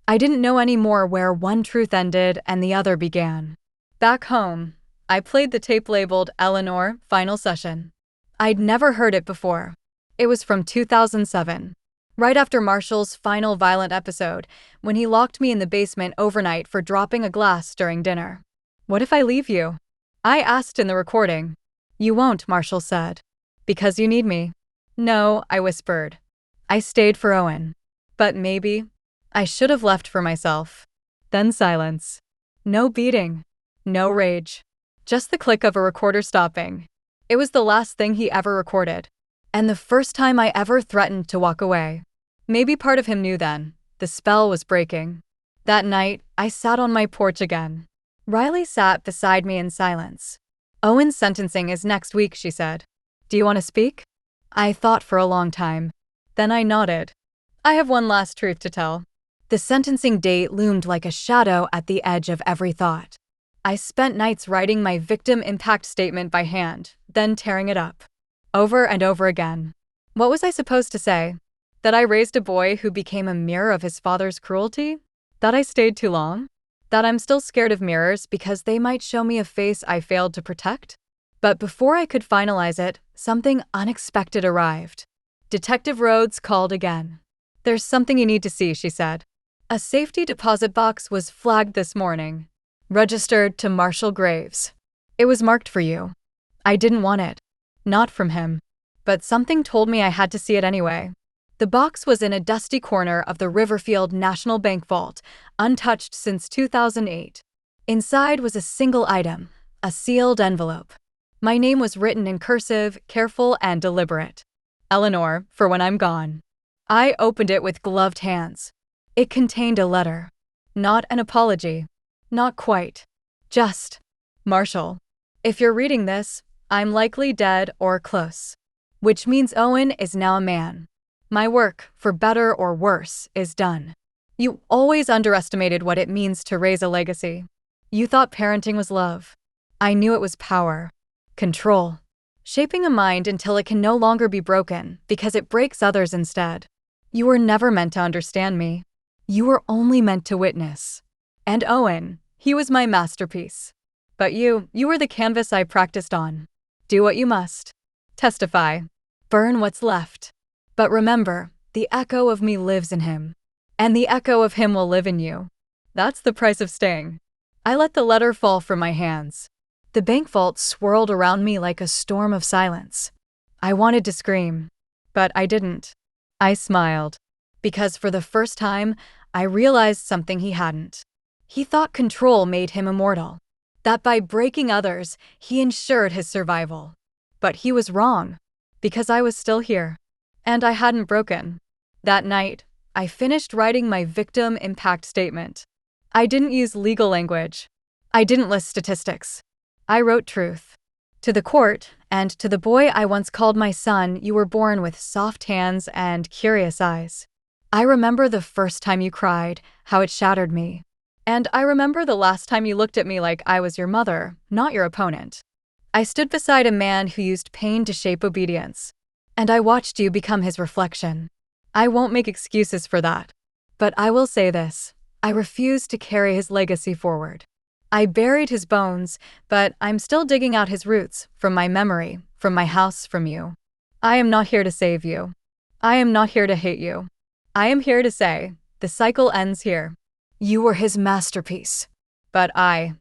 [SPEAKER 1] didn't know anymore where one truth ended and the other began. Back home, I played the tape labeled Eleanor, Final Session. I'd never heard it before. It was from 2007. Right after Marshall's final violent episode, when he locked me in the basement overnight for dropping a glass during dinner. "What if I leave you?" I asked in the recording. "You won't," Marshall said. "Because you need me." "No," I whispered. "I stayed for Owen. But maybe I should have left for myself." Then silence. No beating. No rage. Just the click of a recorder stopping. It was the last thing he ever recorded. And the first time I ever threatened to walk away. Maybe part of him knew then. The spell was breaking. That night, I sat on my porch again. Riley sat beside me in silence. "Owen's sentencing is next week," she said. "Do you want to speak?" I thought for a long time. Then I nodded. "I have one last truth to tell." The sentencing date loomed like a shadow at the edge of every thought. I spent nights writing my victim impact statement by hand, then tearing it up. Over and over again. What was I supposed to say? That I raised a boy who became a mirror of his father's cruelty? That I stayed too long? That I'm still scared of mirrors because they might show me a face I failed to protect? But before I could finalize it, something unexpected arrived. Detective Rhodes called again. "There's something you need to see," she said. "A safety deposit box was flagged this morning. Registered to Marshall Graves. It was marked for you." I didn't want it. Not from him. But something told me I had to see it anyway. The box was in a dusty corner of the Riverfield National Bank vault, untouched since 2008. Inside was a single item, a sealed envelope. My name was written in cursive, careful and deliberate. "Eleanor, for when I'm gone." I opened it with gloved hands. It contained a letter. Not an apology. Not quite. Just, "Marshall, if you're reading this, I'm likely dead or close. Which means Owen is now a man. My work, for better or worse, is done. You always underestimated what it means to raise a legacy. You thought parenting was love. I knew it was power. Control. Shaping a mind until it can no longer be broken because it breaks others instead. You were never meant to understand me. You were only meant to witness. And Owen, he was my masterpiece. But you were the canvas I practiced on. Do what you must. Testify. Burn what's left. But remember, the echo of me lives in him. And the echo of him will live in you. That's the price of staying." I let the letter fall from my hands. The bank vault swirled around me like a storm of silence. I wanted to scream, but I didn't. I smiled. Because for the first time, I realized something he hadn't. He thought control made him immortal. That by breaking others, he ensured his survival. But he was wrong. Because I was still here. And I hadn't broken. That night, I finished writing my victim impact statement. I didn't use legal language. I didn't list statistics. I wrote truth. To the court, and to the boy I once called my son, you were born with soft hands and curious eyes. I remember the first time you cried, how it shattered me. And I remember the last time you looked at me like I was your mother, not your opponent. I stood beside a man who used pain to shape obedience. And I watched you become his reflection. I won't make excuses for that. But I will say this. I refuse to carry his legacy forward. I buried his bones, but I'm still digging out his roots, from my memory, from my house, from you. I am not here to save you. I am not here to hate you. I am here to say, the cycle ends here. You were his masterpiece. But I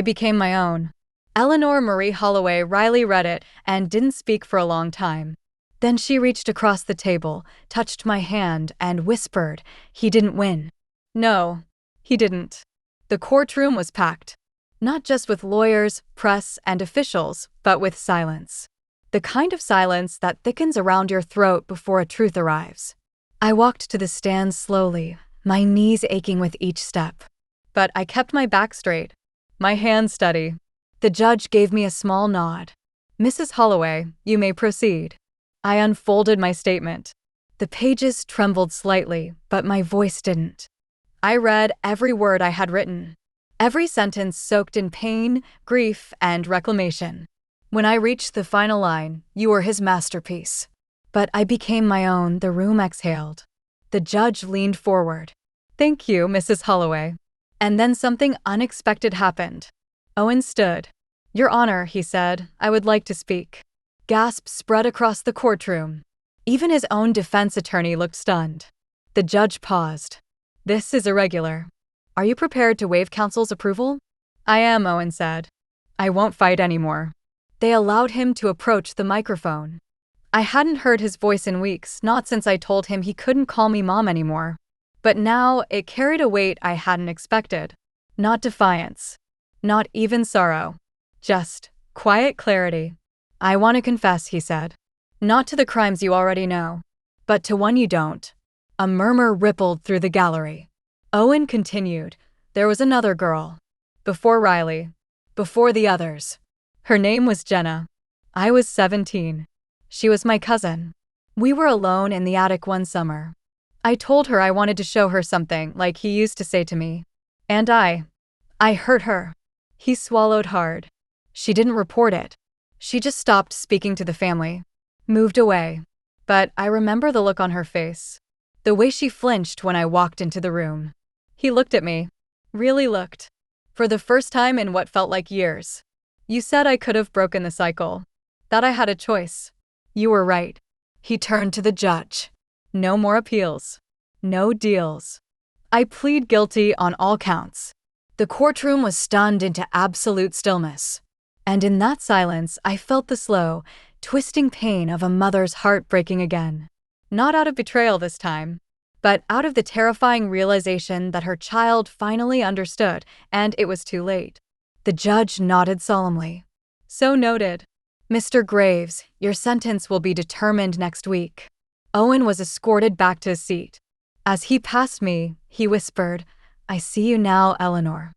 [SPEAKER 1] became my own. Eleanor Marie Holloway. Riley read it and didn't speak for a long time. Then she reached across the table, touched my hand, and whispered, "He didn't win." No, he didn't. The courtroom was packed. Not just with lawyers, press, and officials, but with silence. The kind of silence that thickens around your throat before a truth arrives. I walked to the stand slowly, my knees aching with each step. But I kept my back straight, my hands steady. The judge gave me a small nod. "Mrs. Holloway, you may proceed." I unfolded my statement. The pages trembled slightly, but my voice didn't. I read every word I had written. Every sentence soaked in pain, grief, and reclamation. When I reached the final line, "You were his masterpiece." But I became my own. The room exhaled. The judge leaned forward. "Thank you, Mrs. Holloway." And then something unexpected happened. Owen stood. "Your Honor," he said, "I would like to speak." Gasps spread across the courtroom. Even his own defense attorney looked stunned. The judge paused. "This is irregular. Are you prepared to waive counsel's approval?" "I am," Owen said. "I won't fight anymore." They allowed him to approach the microphone. I hadn't heard his voice in weeks, not since I told him he couldn't call me mom anymore. But now it carried a weight I hadn't expected. Not defiance. Not even sorrow. Just quiet clarity. "I want to confess," he said. "Not to the crimes you already know, but to one you don't." A murmur rippled through the gallery. Owen continued. "There was another girl. Before Riley. Before the others. Her name was Jenna. I was 17. She was my cousin. We were alone in the attic one summer. I told her I wanted to show her something, like he used to say to me. And I hurt her." He swallowed hard. "She didn't report it. She just stopped speaking to the family. Moved away. But I remember the look on her face. The way she flinched when I walked into the room." He looked at me. Really looked. "For the first time in what felt like years. You said I could have broken the cycle. That I had a choice. You were right." He turned to the judge. "No more appeals. No deals. I plead guilty on all counts." The courtroom was stunned into absolute stillness. And in that silence, I felt the slow, twisting pain of a mother's heart breaking again. Not out of betrayal this time, but out of the terrifying realization that her child finally understood, and it was too late. The judge nodded solemnly. "So noted. Mr. Graves, your sentence will be determined next week." Owen was escorted back to his seat. As he passed me, he whispered, "I see you now, Eleanor."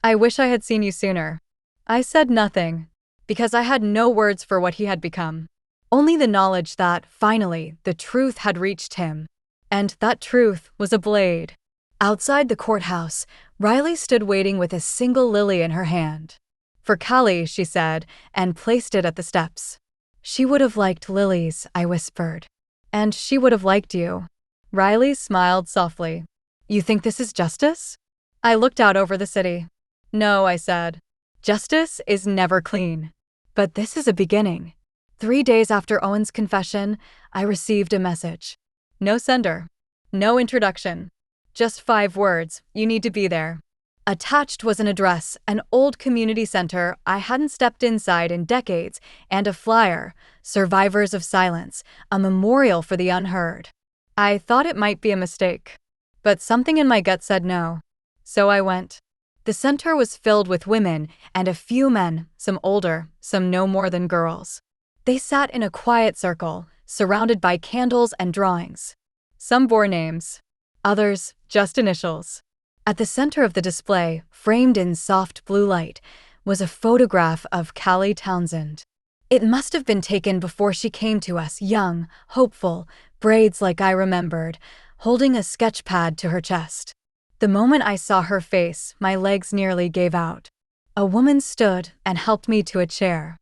[SPEAKER 1] "I wish I had seen you sooner." I said nothing, because I had no words for what he had become. Only the knowledge that, finally, the truth had reached him. And that truth was a blade. Outside the courthouse, Riley stood waiting with a single lily in her hand. "For Callie," she said, and placed it at the steps. "She would have liked lilies," I whispered. "And she would have liked you." Riley smiled softly. "You think this is justice?" I looked out over the city. "No," I said. "Justice is never clean. But this is a beginning." 3 days after Owen's confession, I received a message. No sender. No introduction. Just 5 words, "You need to be there." Attached was an address, an old community center I hadn't stepped inside in decades, and a flyer, "Survivors of Silence," a memorial for the unheard. I thought it might be a mistake. But something in my gut said no. So I went. The center was filled with women and a few men, some older, some no more than girls. They sat in a quiet circle, surrounded by candles and drawings. Some bore names. Others, just initials. At the center of the display, framed in soft blue light, was a photograph of Callie Townsend. It must have been taken before she came to us, young, hopeful, braids like I remembered, holding a sketch pad to her chest. The moment I saw her face, my legs nearly gave out. A woman stood and helped me to a chair.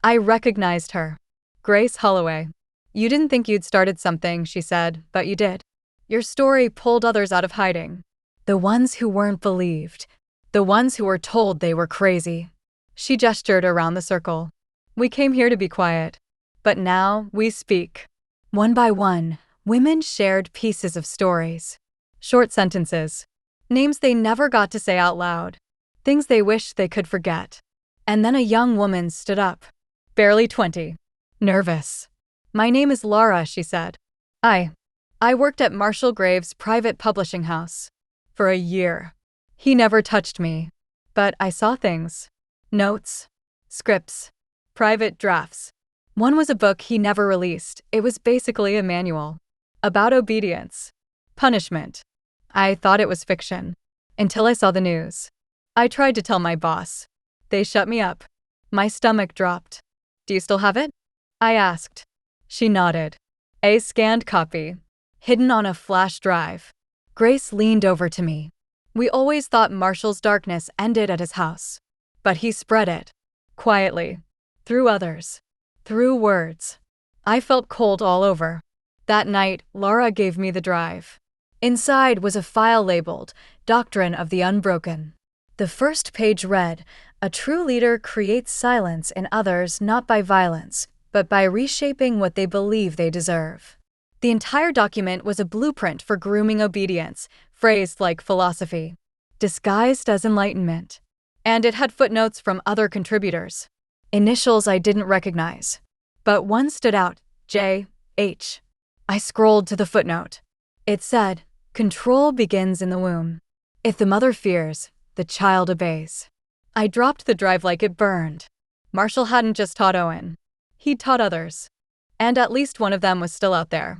[SPEAKER 1] I recognized her. "Grace Holloway. You didn't think you'd started something," she said, "but you did. Your story pulled others out of hiding. The ones who weren't believed. The ones who were told they were crazy." She gestured around the circle. "We came here to be quiet. But now we speak." One by one, women shared pieces of stories. Short sentences. Names they never got to say out loud. Things they wished they could forget. And then a young woman stood up. Barely 20. Nervous. "My name is Laura," she said. I worked at Marshall Graves' private publishing house. For a year. He never touched me. But I saw things. Notes. Scripts. Private drafts. One was a book he never released. It was basically a manual. About obedience. Punishment. I thought it was fiction. Until I saw the news. I tried to tell my boss. They shut me up. My stomach dropped. "Do you still have it?" I asked. She nodded. A scanned copy. Hidden on a flash drive. Grace leaned over to me. We always thought Marshall's darkness ended at his house. But he spread it. Quietly. Through others. Through words. I felt cold all over. That night, Laura gave me the drive. Inside was a file labeled, "Doctrine of the Unbroken." The first page read, "A true leader creates silence in others not by violence, but by reshaping what they believe they deserve." The entire document was a blueprint for grooming obedience, phrased like philosophy, disguised as enlightenment. And it had footnotes from other contributors. Initials I didn't recognize. But one stood out, J.H. I scrolled to the footnote. It said, "Control begins in the womb. If the mother fears, the child obeys." I dropped the drive like it burned. Marshall hadn't just taught Owen. He'd taught others. And at least one of them was still out there.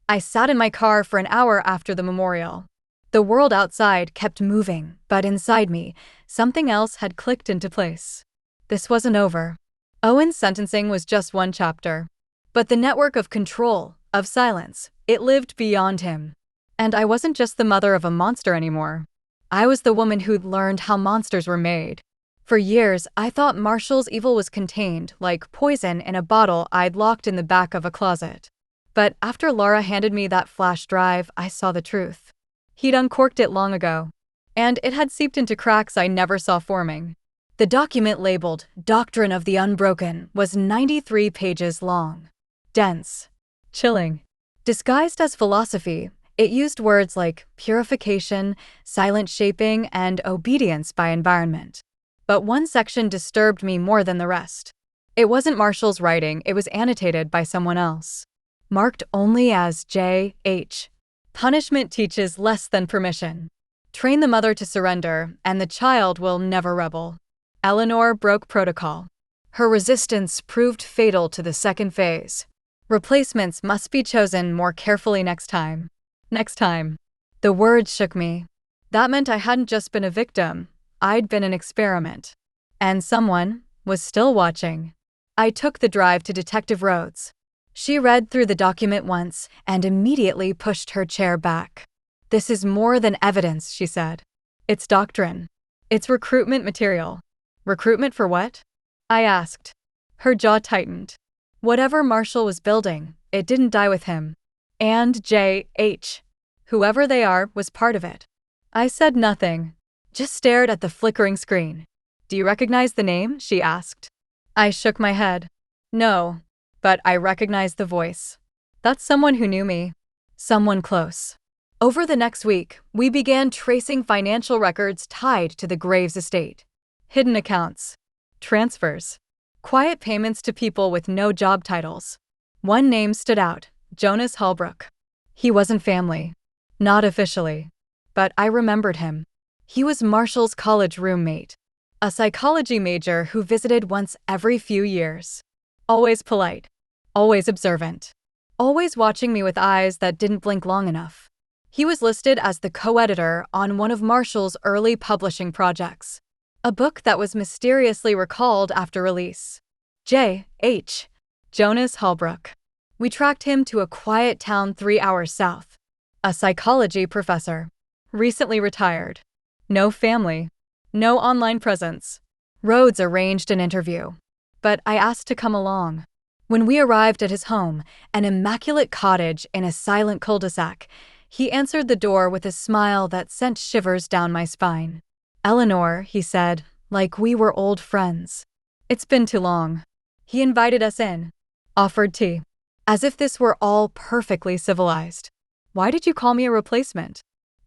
[SPEAKER 1] I sat in my car for an hour after the memorial. The world outside kept moving, but inside me, something else had clicked into place. This wasn't over. Owen's sentencing was just one chapter. But the network of control, of silence, it lived beyond him. And I wasn't just the mother of a monster anymore. I was the woman who'd learned how monsters were made. For years, I thought Marshall's evil was contained, like poison in a bottle I'd locked in the back of a closet. But after Laura handed me that flash drive, I saw the truth. He'd uncorked it long ago. And it had seeped into cracks I never saw forming. The document labeled Doctrine of the Unbroken was 93 pages long. Dense. Chilling. Disguised as philosophy, it used words like purification, silent shaping, and obedience by environment. But one section disturbed me more than the rest. It wasn't Marshall's writing, it was annotated by someone else. Marked only as J.H. Punishment teaches less than permission. Train the mother to surrender, and the child will never rebel. Eleanor broke protocol. Her resistance proved fatal to the second phase. Replacements must be chosen more carefully next time. Next time. The words shook me. That meant I hadn't just been a victim, I'd been an experiment. And someone was still watching. I took the drive to Detective Rhodes. She read through the document once and immediately pushed her chair back. "This is more than evidence," she said. "It's doctrine. It's recruitment material." "Recruitment for what?" I asked. Her jaw tightened. Whatever Marshall was building, it didn't die with him. And J.H. Whoever they are was part of it. I said nothing, just stared at the flickering screen. "Do you recognize the name?" she asked. I shook my head. No, but I recognized the voice. That's someone who knew me. Someone close. Over the next week, we began tracing financial records tied to the Graves estate. Hidden accounts. Transfers. Quiet payments to people with no job titles. One name stood out, Jonas Holbrook. He wasn't family. Not officially. But I remembered him. He was Marshall's college roommate. A psychology major who visited once every few years. Always polite. Always observant. Always watching me with eyes that didn't blink long enough. He was listed as the co-editor on one of Marshall's early publishing projects. A book that was mysteriously recalled after release. J.H. Jonas Holbrook. We tracked him to a quiet town 3 hours south. A psychology professor. Recently retired. No family. No online presence. Rhodes arranged an interview. But I asked to come along. When we arrived at his home, an immaculate cottage in a silent cul-de-sac, he answered the door with a smile that sent shivers down my spine. "Eleanor," he said, like we were old friends. "It's been too long." He invited us in. Offered tea. As if this were all perfectly civilized. "Why did you call me a replacement?"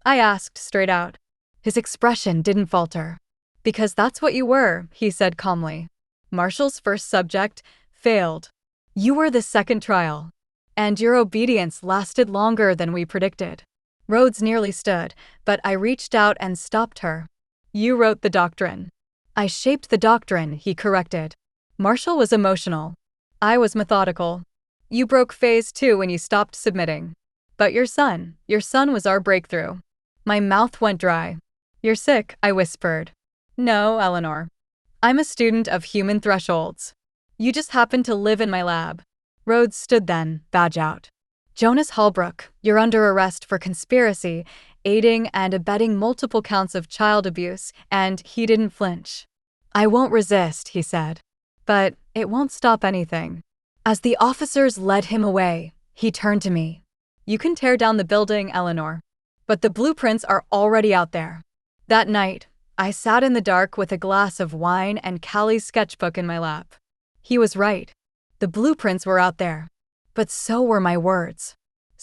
[SPEAKER 1] I asked straight out. His expression didn't falter. "Because that's what you were," he said calmly. "Marshall's first subject failed. You were the second trial. And your obedience lasted longer than we predicted." Rhodes nearly stood, but I reached out and stopped her. "You wrote the doctrine." "I shaped the doctrine," he corrected. Marshall was emotional. I was methodical. "You broke phase 2 when you stopped submitting. But your son was our breakthrough." My mouth went dry. "You're sick," I whispered. "No, Eleanor. I'm a student of human thresholds. You just happened to live in my lab." Rhodes stood then, badge out. "Jonas Holbrook, you're under arrest for conspiracy, aiding and abetting multiple counts of child abuse," and he didn't flinch. "I won't resist," he said. "But it won't stop anything." As the officers led him away, he turned to me. "You can tear down the building, Eleanor. But the blueprints are already out there." That night, I sat in the dark with a glass of wine and Callie's sketchbook in my lap. He was right. The blueprints were out there. But so were my words.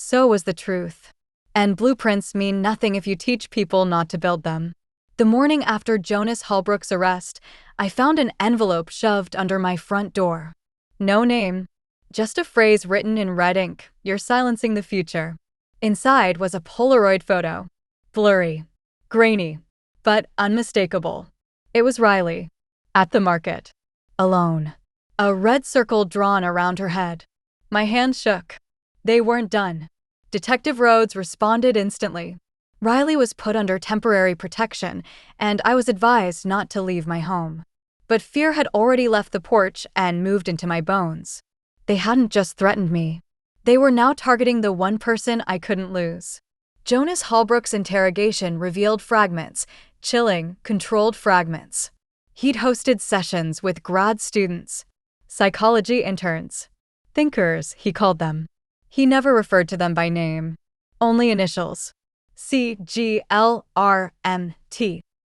[SPEAKER 1] So was the truth. And blueprints mean nothing if you teach people not to build them. The morning after Jonas Holbrook's arrest, I found an envelope shoved under my front door. No name, just a phrase written in red ink, "You're silencing the future." Inside was a Polaroid photo. Blurry, grainy, but unmistakable. It was Riley, at the market, alone. A red circle drawn around her head. My hands shook. They weren't done. Detective Rhodes responded instantly. Riley was put under temporary protection, and I was advised not to leave my home. But fear had already left the porch and moved into my bones. They hadn't just threatened me. They were now targeting the one person I couldn't lose. Jonas Holbrook's interrogation revealed fragments, chilling, controlled fragments. He'd hosted sessions with grad students, psychology interns, thinkers, he called them. He never referred to them by name, only initials. CGLRMT.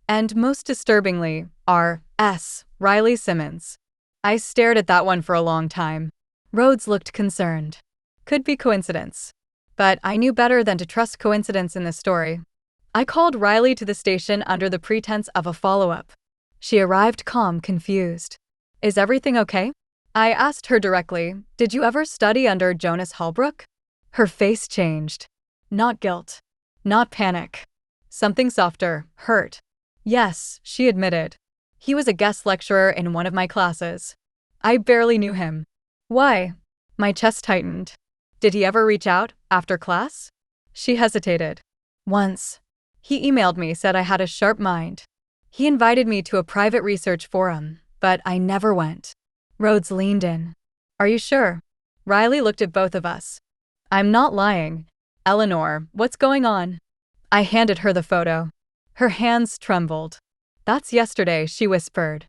[SPEAKER 1] And most disturbingly, R.S. Riley Simmons. I stared at that one for a long time. Rhodes looked concerned. Could be coincidence. But I knew better than to trust coincidence in this story. I called Riley to the station under the pretense of a follow-up. She arrived calm, confused. "Is everything okay?" I asked her directly. "Did you ever study under Jonas Holbrook?" Her face changed. Not guilt. Not panic. Something softer, hurt. "Yes," she admitted. "He was a guest lecturer in one of my classes. I barely knew him." "Why?" My chest tightened. "Did he ever reach out, after class?" She hesitated. "Once. He emailed me, said I had a sharp mind. He invited me to a private research forum, but I never went." Rhodes leaned in. "Are you sure?" Riley looked at both of us. "I'm not lying. Eleanor, what's going on?" I handed her the photo. Her hands trembled. "That's yesterday," she whispered.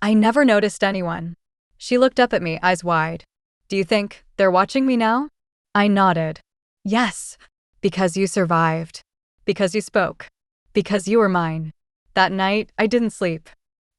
[SPEAKER 1] "I never noticed anyone." She looked up at me, eyes wide. "Do you think they're watching me now?" I nodded. "Yes. Because you survived. Because you spoke. Because you were mine." That night, I didn't sleep.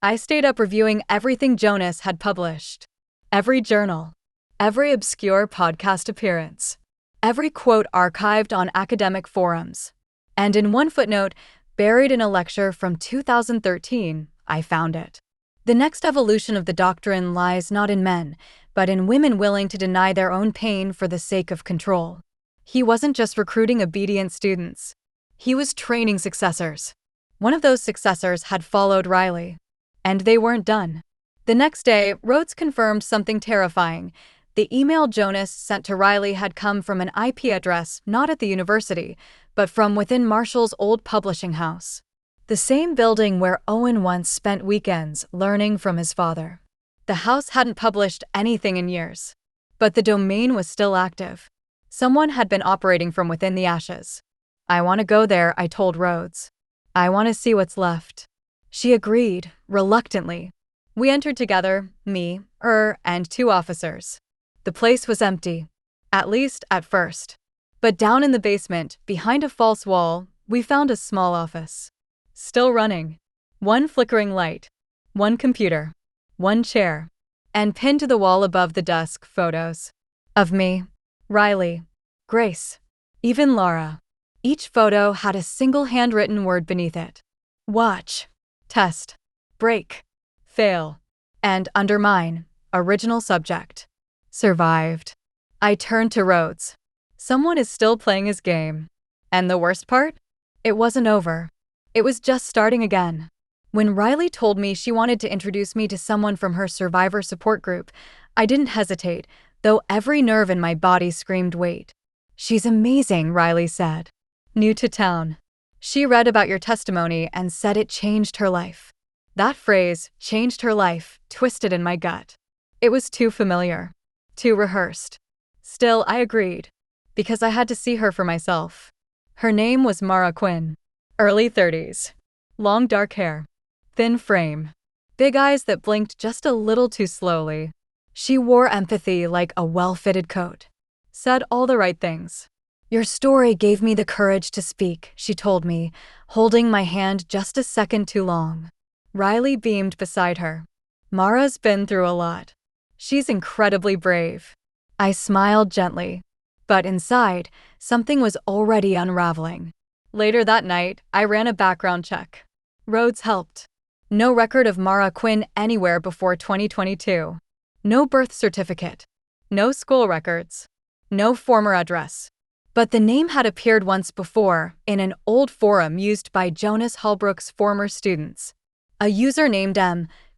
[SPEAKER 1] I stayed up reviewing everything Jonas had published. Every journal. Every obscure podcast appearance. Every quote archived on academic forums. And in one footnote, buried in a lecture from 2013, I found it. The next evolution of the doctrine lies not in men, but in women willing to deny their own pain for the sake of control. He wasn't just recruiting obedient students. He was training successors. One of those successors had followed Riley. And they weren't done. The next day, Rhodes confirmed something terrifying. The email Jonas sent to Riley had come from an IP address not at the university, but from within Marshall's old publishing house. The same building where Owen once spent weekends learning from his father. The house hadn't published anything in years. But the domain was still active. Someone had been operating from within the ashes. "I want to go there," I told Rhodes. "I want to see what's left." She agreed, reluctantly. We entered together, me, and two officers. The place was empty. At least, at first. But down in the basement, behind a false wall, we found a small office. Still running. One flickering light. One computer. One chair. And pinned to the wall above the desk, photos. Of me, Riley, Grace, even Laura. Each photo had a single handwritten word beneath it. Watch. Test. Break. Fail. And under mine, original subject. Survived. I turned to Rhodes. Someone is still playing his game. And the worst part? It wasn't over. It was just starting again. When Riley told me she wanted to introduce me to someone from her survivor support group, I didn't hesitate, though every nerve in my body screamed wait. "She's amazing," Riley said. "New to town. She read about your testimony and said it changed her life." That phrase, "changed her life," twisted in my gut. It was too familiar. Too rehearsed. Still, I agreed. Because I had to see her for myself. Her name was Mara Quinn. Early 30s. Long dark hair. Thin frame. Big eyes that blinked just a little too slowly. She wore empathy like a well-fitted coat. Said all the right things. "Your story gave me the courage to speak," she told me, holding my hand just a second too long. Riley beamed beside her. "Mara's been through a lot. She's incredibly brave." I smiled gently. But inside, something was already unraveling. Later that night, I ran a background check. Rhodes helped. No record of Mara Quinn anywhere before 2022. No birth certificate. No school records. No former address. But the name had appeared once before in an old forum used by Jonas Holbrook's former students. A user named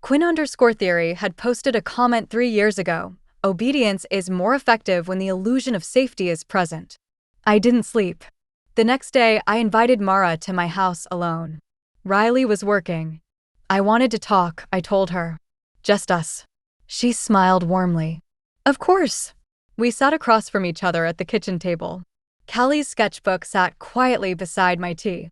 [SPEAKER 1] Quinn_theory had posted a comment 3 years ago. Obedience is more effective when the illusion of safety is present. I didn't sleep. The next day, I invited Mara to my house alone. Riley was working. I wanted to talk, I told her. Just us. She smiled warmly. Of course. We sat across from each other at the kitchen table. Callie's sketchbook sat quietly beside my tea.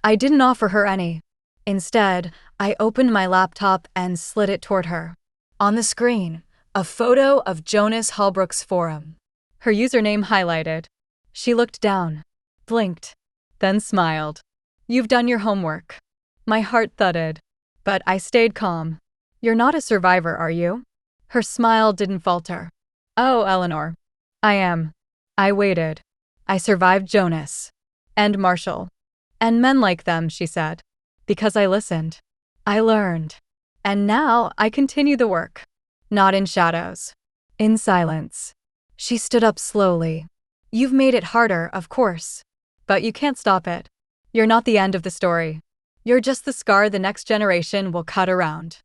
[SPEAKER 1] I didn't offer her any. Instead, I opened my laptop and slid it toward her. On the screen, a photo of Jonas Holbrook's forum. Her username highlighted. She looked down, blinked, then smiled. You've done your homework. My heart thudded, but I stayed calm. You're not a survivor, are you? Her smile didn't falter. Oh, Eleanor. I am. I waited. I survived Jonas. And Marshall. And men like them, she said. Because I listened. I learned. And now I continue the work. Not in shadows. In silence. She stood up slowly. You've made it harder, of course. But you can't stop it. You're not the end of the story. You're just the scar the next generation will cut around.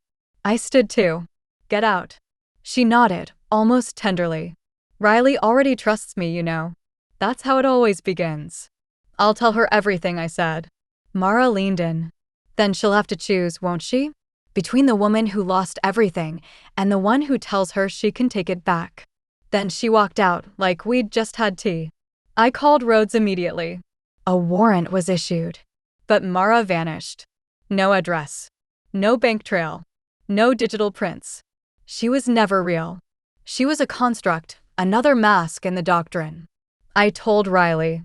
[SPEAKER 1] I stood too. Get out. She nodded, almost tenderly. Riley already trusts me, you know. That's how it always begins. I'll tell her everything, I said. Mara leaned in. Then she'll have to choose, won't she? Between the woman who lost everything and the one who tells her she can take it back. Then she walked out like we'd just had tea. I called Rhodes immediately. A warrant was issued. But Mara vanished. No address. No bank trail. No digital prints. She was never real. She was a construct, another mask in the doctrine. I told Riley.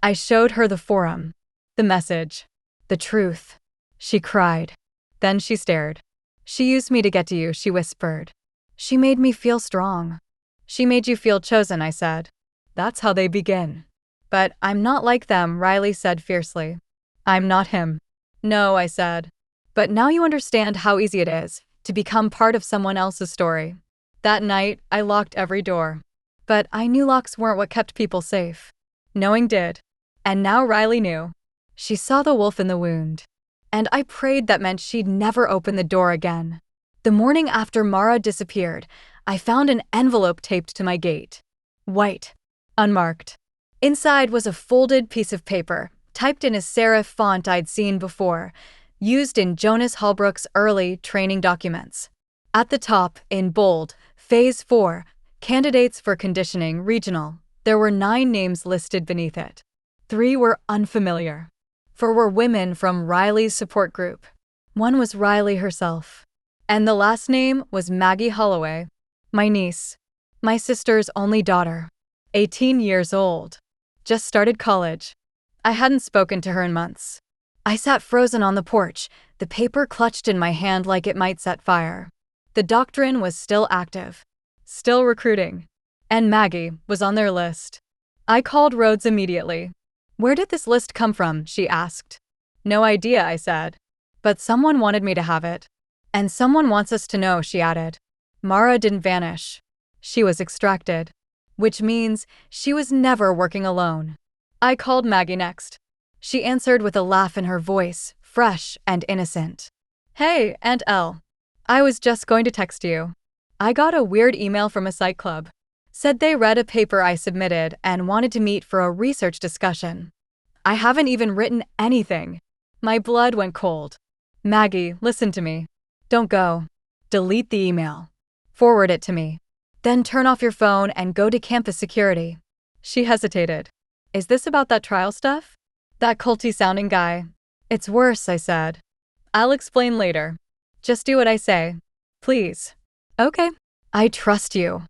[SPEAKER 1] I showed her the forum. The message. The truth. She cried. Then she stared. She used me to get to you, she whispered. She made me feel strong. She made you feel chosen, I said. That's how they begin. But I'm not like them, Riley said fiercely. I'm not him. No, I said. But now you understand how easy it is to become part of someone else's story. That night, I locked every door. But I knew locks weren't what kept people safe. Knowing did. And now Riley knew. She saw the wolf in the wound. And I prayed that meant she'd never open the door again. The morning after Mara disappeared, I found an envelope taped to my gate. White. Unmarked. Inside was a folded piece of paper, typed in a serif font I'd seen before, used in Jonas Holbrook's early training documents. At the top, in bold, Phase 4, Candidates for Conditioning Regional, there were 9 names listed beneath it. 3 were unfamiliar. 4 were women from Riley's support group. 1 was Riley herself. And the last name was Maggie Holloway, my niece, my sister's only daughter, 18 years old. Just started college. I hadn't spoken to her in months. I sat frozen on the porch, the paper clutched in my hand like it might set fire. The doctrine was still active. Still recruiting. And Maggie was on their list. I called Rhodes immediately. Where did this list come from? She asked. No idea, I said. But someone wanted me to have it. And someone wants us to know, she added. Mara didn't vanish. She was extracted. Which means she was never working alone. I called Maggie next. She answered with a laugh in her voice, fresh and innocent. Hey, Aunt Elle. I was just going to text you. I got a weird email from a psych club. Said they read a paper I submitted and wanted to meet for a research discussion. I haven't even written anything. My blood went cold. Maggie, listen to me. Don't go. Delete the email. Forward it to me. Then turn off your phone and go to campus security. She hesitated. Is this about that trial stuff? That culty-sounding guy. It's worse, I said. I'll explain later. Just do what I say. Please. Okay. I trust you.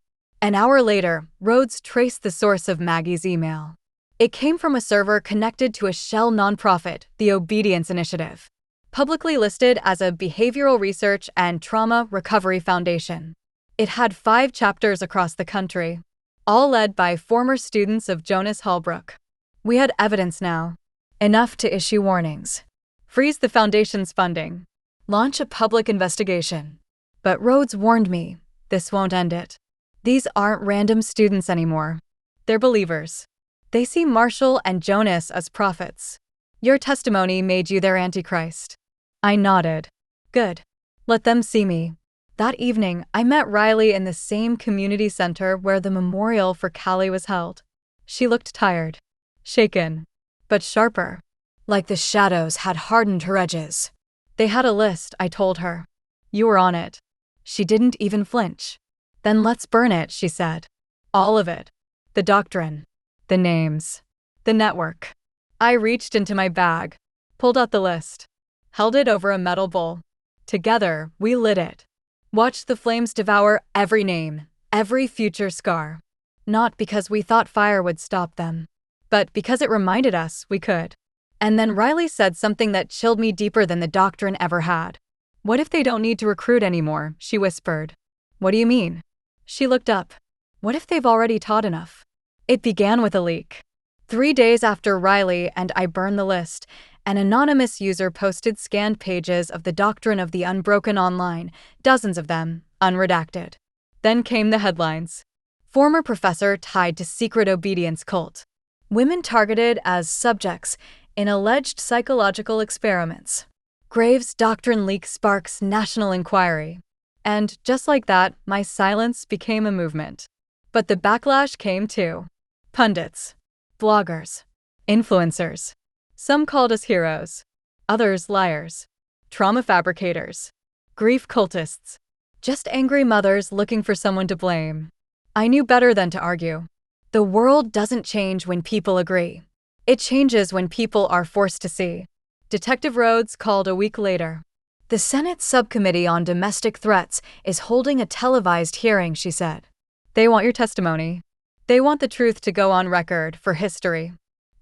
[SPEAKER 1] An hour later, Rhodes traced the source of Maggie's email. It came from a server connected to a shell nonprofit, the Obedience Initiative, publicly listed as a behavioral research and trauma recovery foundation. It had 5 chapters across the country. all led by former students of Jonas Hallbrook. We had evidence now. Enough to issue warnings. Freeze the foundation's funding. Launch a public investigation. But Rhodes warned me, this won't end it. These aren't random students anymore. They're believers. They see Marshall and Jonas as prophets. Your testimony made you their antichrist. I nodded. Good. Let them see me. That evening, I met Riley in the same community center where the memorial for Callie was held. She looked tired, shaken, but sharper, like the shadows had hardened her edges. They had a list, I told her. You were on it. She didn't even flinch. Then let's burn it, she said. All of it. The doctrine. The names. The network. I reached into my bag, pulled out the list, held it over a metal bowl. Together, we lit it. Watched the flames devour every name, every future scar. Not because we thought fire would stop them, but because it reminded us we could. And then Riley said something that chilled me deeper than the doctrine ever had. What if they don't need to recruit anymore? She whispered. What do you mean? She looked up. What if they've already taught enough? It began with a leak. 3 days after Riley and I burned the list, an anonymous user posted scanned pages of the Doctrine of the Unbroken online, dozens of them, unredacted. Then came the headlines. Former professor tied to secret obedience cult. Women targeted as subjects in alleged psychological experiments. Graves' doctrine leak sparks national inquiry. And just like that, my silence became a movement. But the backlash came too. Pundits, bloggers, influencers. Some called us heroes, others liars, trauma fabricators, grief cultists, just angry mothers looking for someone to blame. I knew better than to argue. The world doesn't change when people agree. It changes when people are forced to see. Detective Rhodes called a week later. The Senate Subcommittee on Domestic Threats is holding a televised hearing, she said. They want your testimony. They want the truth to go on record for history.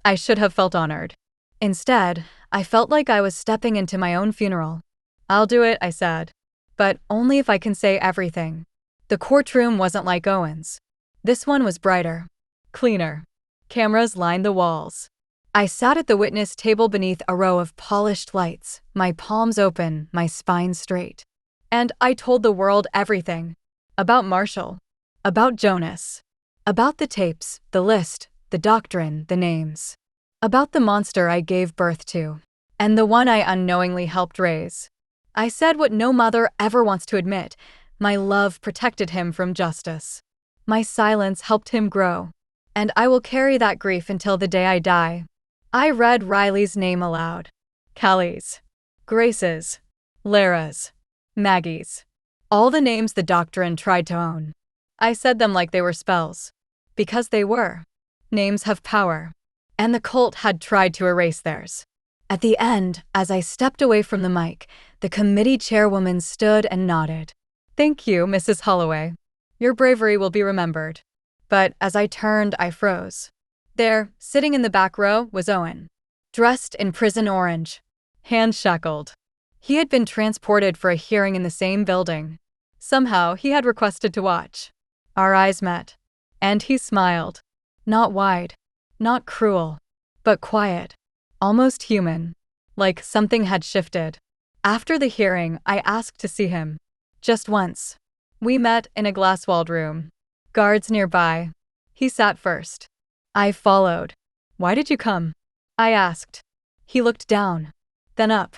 [SPEAKER 1] I should have felt honored. Instead, I felt like I was stepping into my own funeral. I'll do it, I said. But only if I can say everything. The courtroom wasn't like Owen's. This one was brighter, cleaner. Cameras lined the walls. I sat at the witness table beneath a row of polished lights, my palms open, my spine straight. And I told the world everything. About Marshall. About Jonas. About the tapes, the list, the doctrine, the names. About the monster I gave birth to. And the one I unknowingly helped raise. I said what no mother ever wants to admit. My love protected him from justice. My silence helped him grow. And I will carry that grief until the day I die. I read Riley's name aloud. Callie's. Grace's. Lara's. Maggie's. All the names the doctrine tried to own. I said them like they were spells. Because they were. Names have power. And the cult had tried to erase theirs. At the end, as I stepped away from the mic, the committee chairwoman stood and nodded. Thank you, Mrs. Holloway. Your bravery will be remembered. But as I turned, I froze. There, sitting in the back row, was Owen. Dressed in prison orange. Hands shackled. He had been transported for a hearing in the same building. Somehow, he had requested to watch. Our eyes met. And he smiled. Not wide. Not cruel. But quiet. Almost human. Like something had shifted. After the hearing, I asked to see him. Just once. We met in a glass-walled room. Guards nearby. He sat first. I followed. Why did you come? I asked. He looked down. Then up.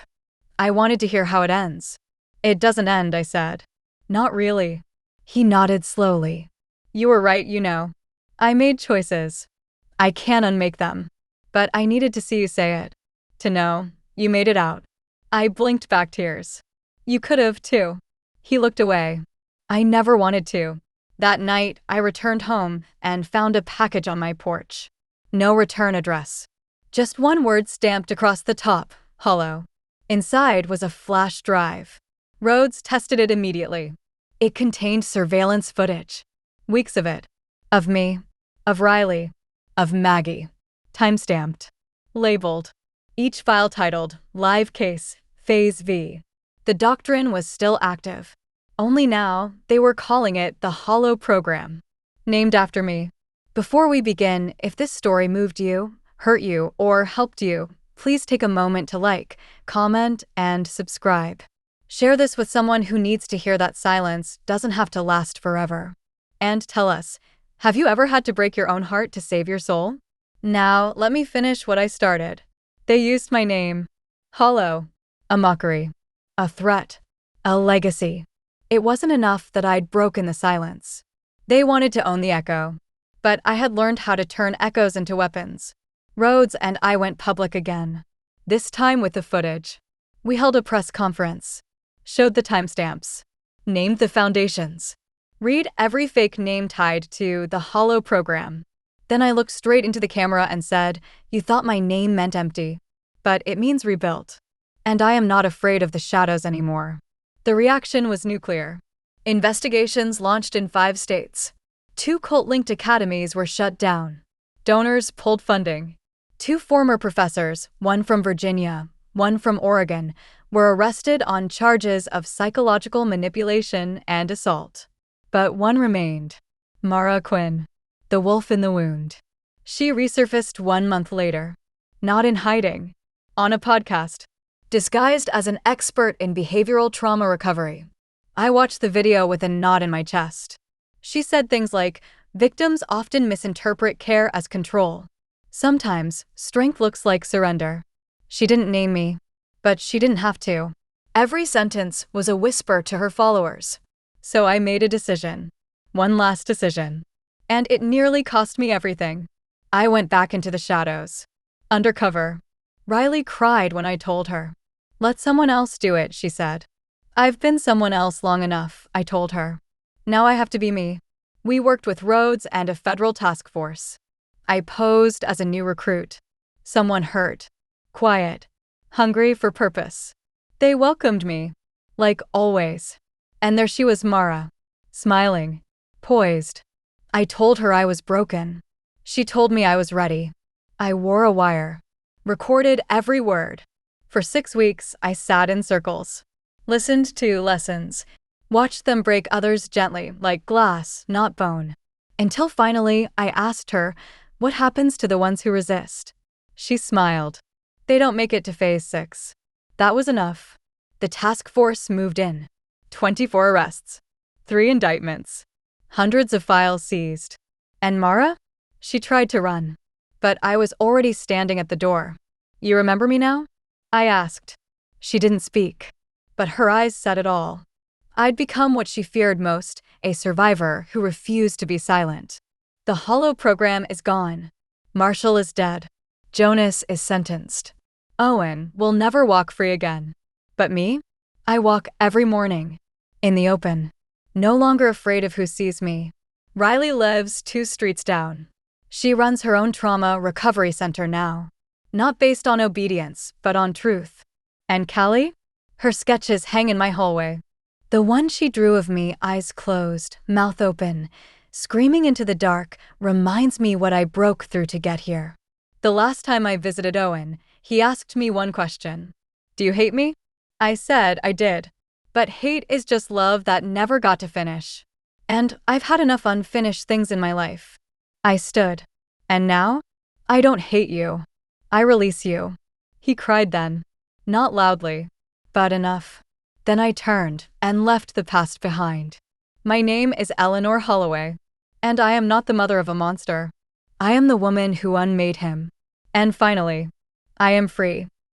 [SPEAKER 1] I wanted to hear how it ends. It doesn't end, I said. Not really. He nodded slowly. You were right, you know. I made choices. I can't unmake them. But I needed to see you say it. To know, you made it out. I blinked back tears. You could have, too. He looked away. I never wanted to. That night, I returned home and found a package on my porch. No return address. Just one word stamped across the top, hollow. Inside was a flash drive. Rhodes tested it immediately. It contained surveillance footage. Weeks of it. Of me. Of Riley. Of Maggie. Timestamped. Labeled. Each file titled, Live Case, Phase V. The doctrine was still active. Only now, they were calling it the Hollow Program. Named after me. Before we begin, if this story moved you, hurt you, or helped you, please take a moment to like, comment, and subscribe. Share this with someone who needs to hear that silence doesn't have to last forever. And tell us, have you ever had to break your own heart to save your soul? Now, let me finish what I started. They used my name. Hollow. A mockery. A threat. A legacy. It wasn't enough that I'd broken the silence. They wanted to own the echo. But I had learned how to turn echoes into weapons. Rhodes and I went public again. This time with the footage. We held a press conference. Showed the timestamps. Named the foundations. Read every fake name tied to the Hollow program. Then I looked straight into the camera and said, "You thought my name meant empty. But it means rebuilt. And I am not afraid of the shadows anymore." The reaction was nuclear. Investigations launched in 5 states. 2 cult-linked academies were shut down. Donors pulled funding. 2 former professors, one from Virginia, one from Oregon, were arrested on charges of psychological manipulation and assault. But one remained. Mara Quinn. The wolf in the wound. She resurfaced 1 month later. Not in hiding. On a podcast. Disguised as an expert in behavioral trauma recovery. I watched the video with a knot in my chest. She said things like, "Victims often misinterpret care as control. Sometimes, strength looks like surrender." She didn't name me, but she didn't have to. Every sentence was a whisper to her followers. So I made a decision. One last decision. And it nearly cost me everything. I went back into the shadows. Undercover. Riley cried when I told her. "Let someone else do it," she said. "I've been someone else long enough," I told her. "Now I have to be me." We worked with Rhodes and a federal task force. I posed as a new recruit. Someone hurt. Quiet. Hungry for purpose. They welcomed me. Like always. And there she was, Mara. Smiling. Poised. I told her I was broken. She told me I was ready. I wore a wire. Recorded every word. For 6 weeks, I sat in circles. Listened to lessons. Watched them break others gently, like glass, not bone. Until finally, I asked her, "What happens to the ones who resist?" She smiled. "They don't make it to phase 6. That was enough. The task force moved in. 24 arrests. 3 indictments. Hundreds of files seized. And Mara? She tried to run. But I was already standing at the door. "You remember me now?" I asked. She didn't speak. But her eyes said it all. I'd become what she feared most, a survivor who refused to be silent. The Hollow program is gone. Marshall is dead. Jonas is sentenced. Owen will never walk free again. But me? I walk every morning. In the open. No longer afraid of who sees me. Riley lives 2 streets down. She runs her own trauma recovery center now. Not based on obedience, but on truth. And Callie? Her sketches hang in my hallway. The one she drew of me, eyes closed, mouth open, screaming into the dark, reminds me what I broke through to get here. The last time I visited Owen, he asked me one question. "Do you hate me?" I said I did. But hate is just love that never got to finish. And I've had enough unfinished things in my life. I stood. And now? I don't hate you. I release you. He cried then. Not loudly, but enough. Then I turned and left the past behind. My name is Eleanor Holloway, and I am not the mother of a monster. I am the woman who unmade him. And finally, I am free.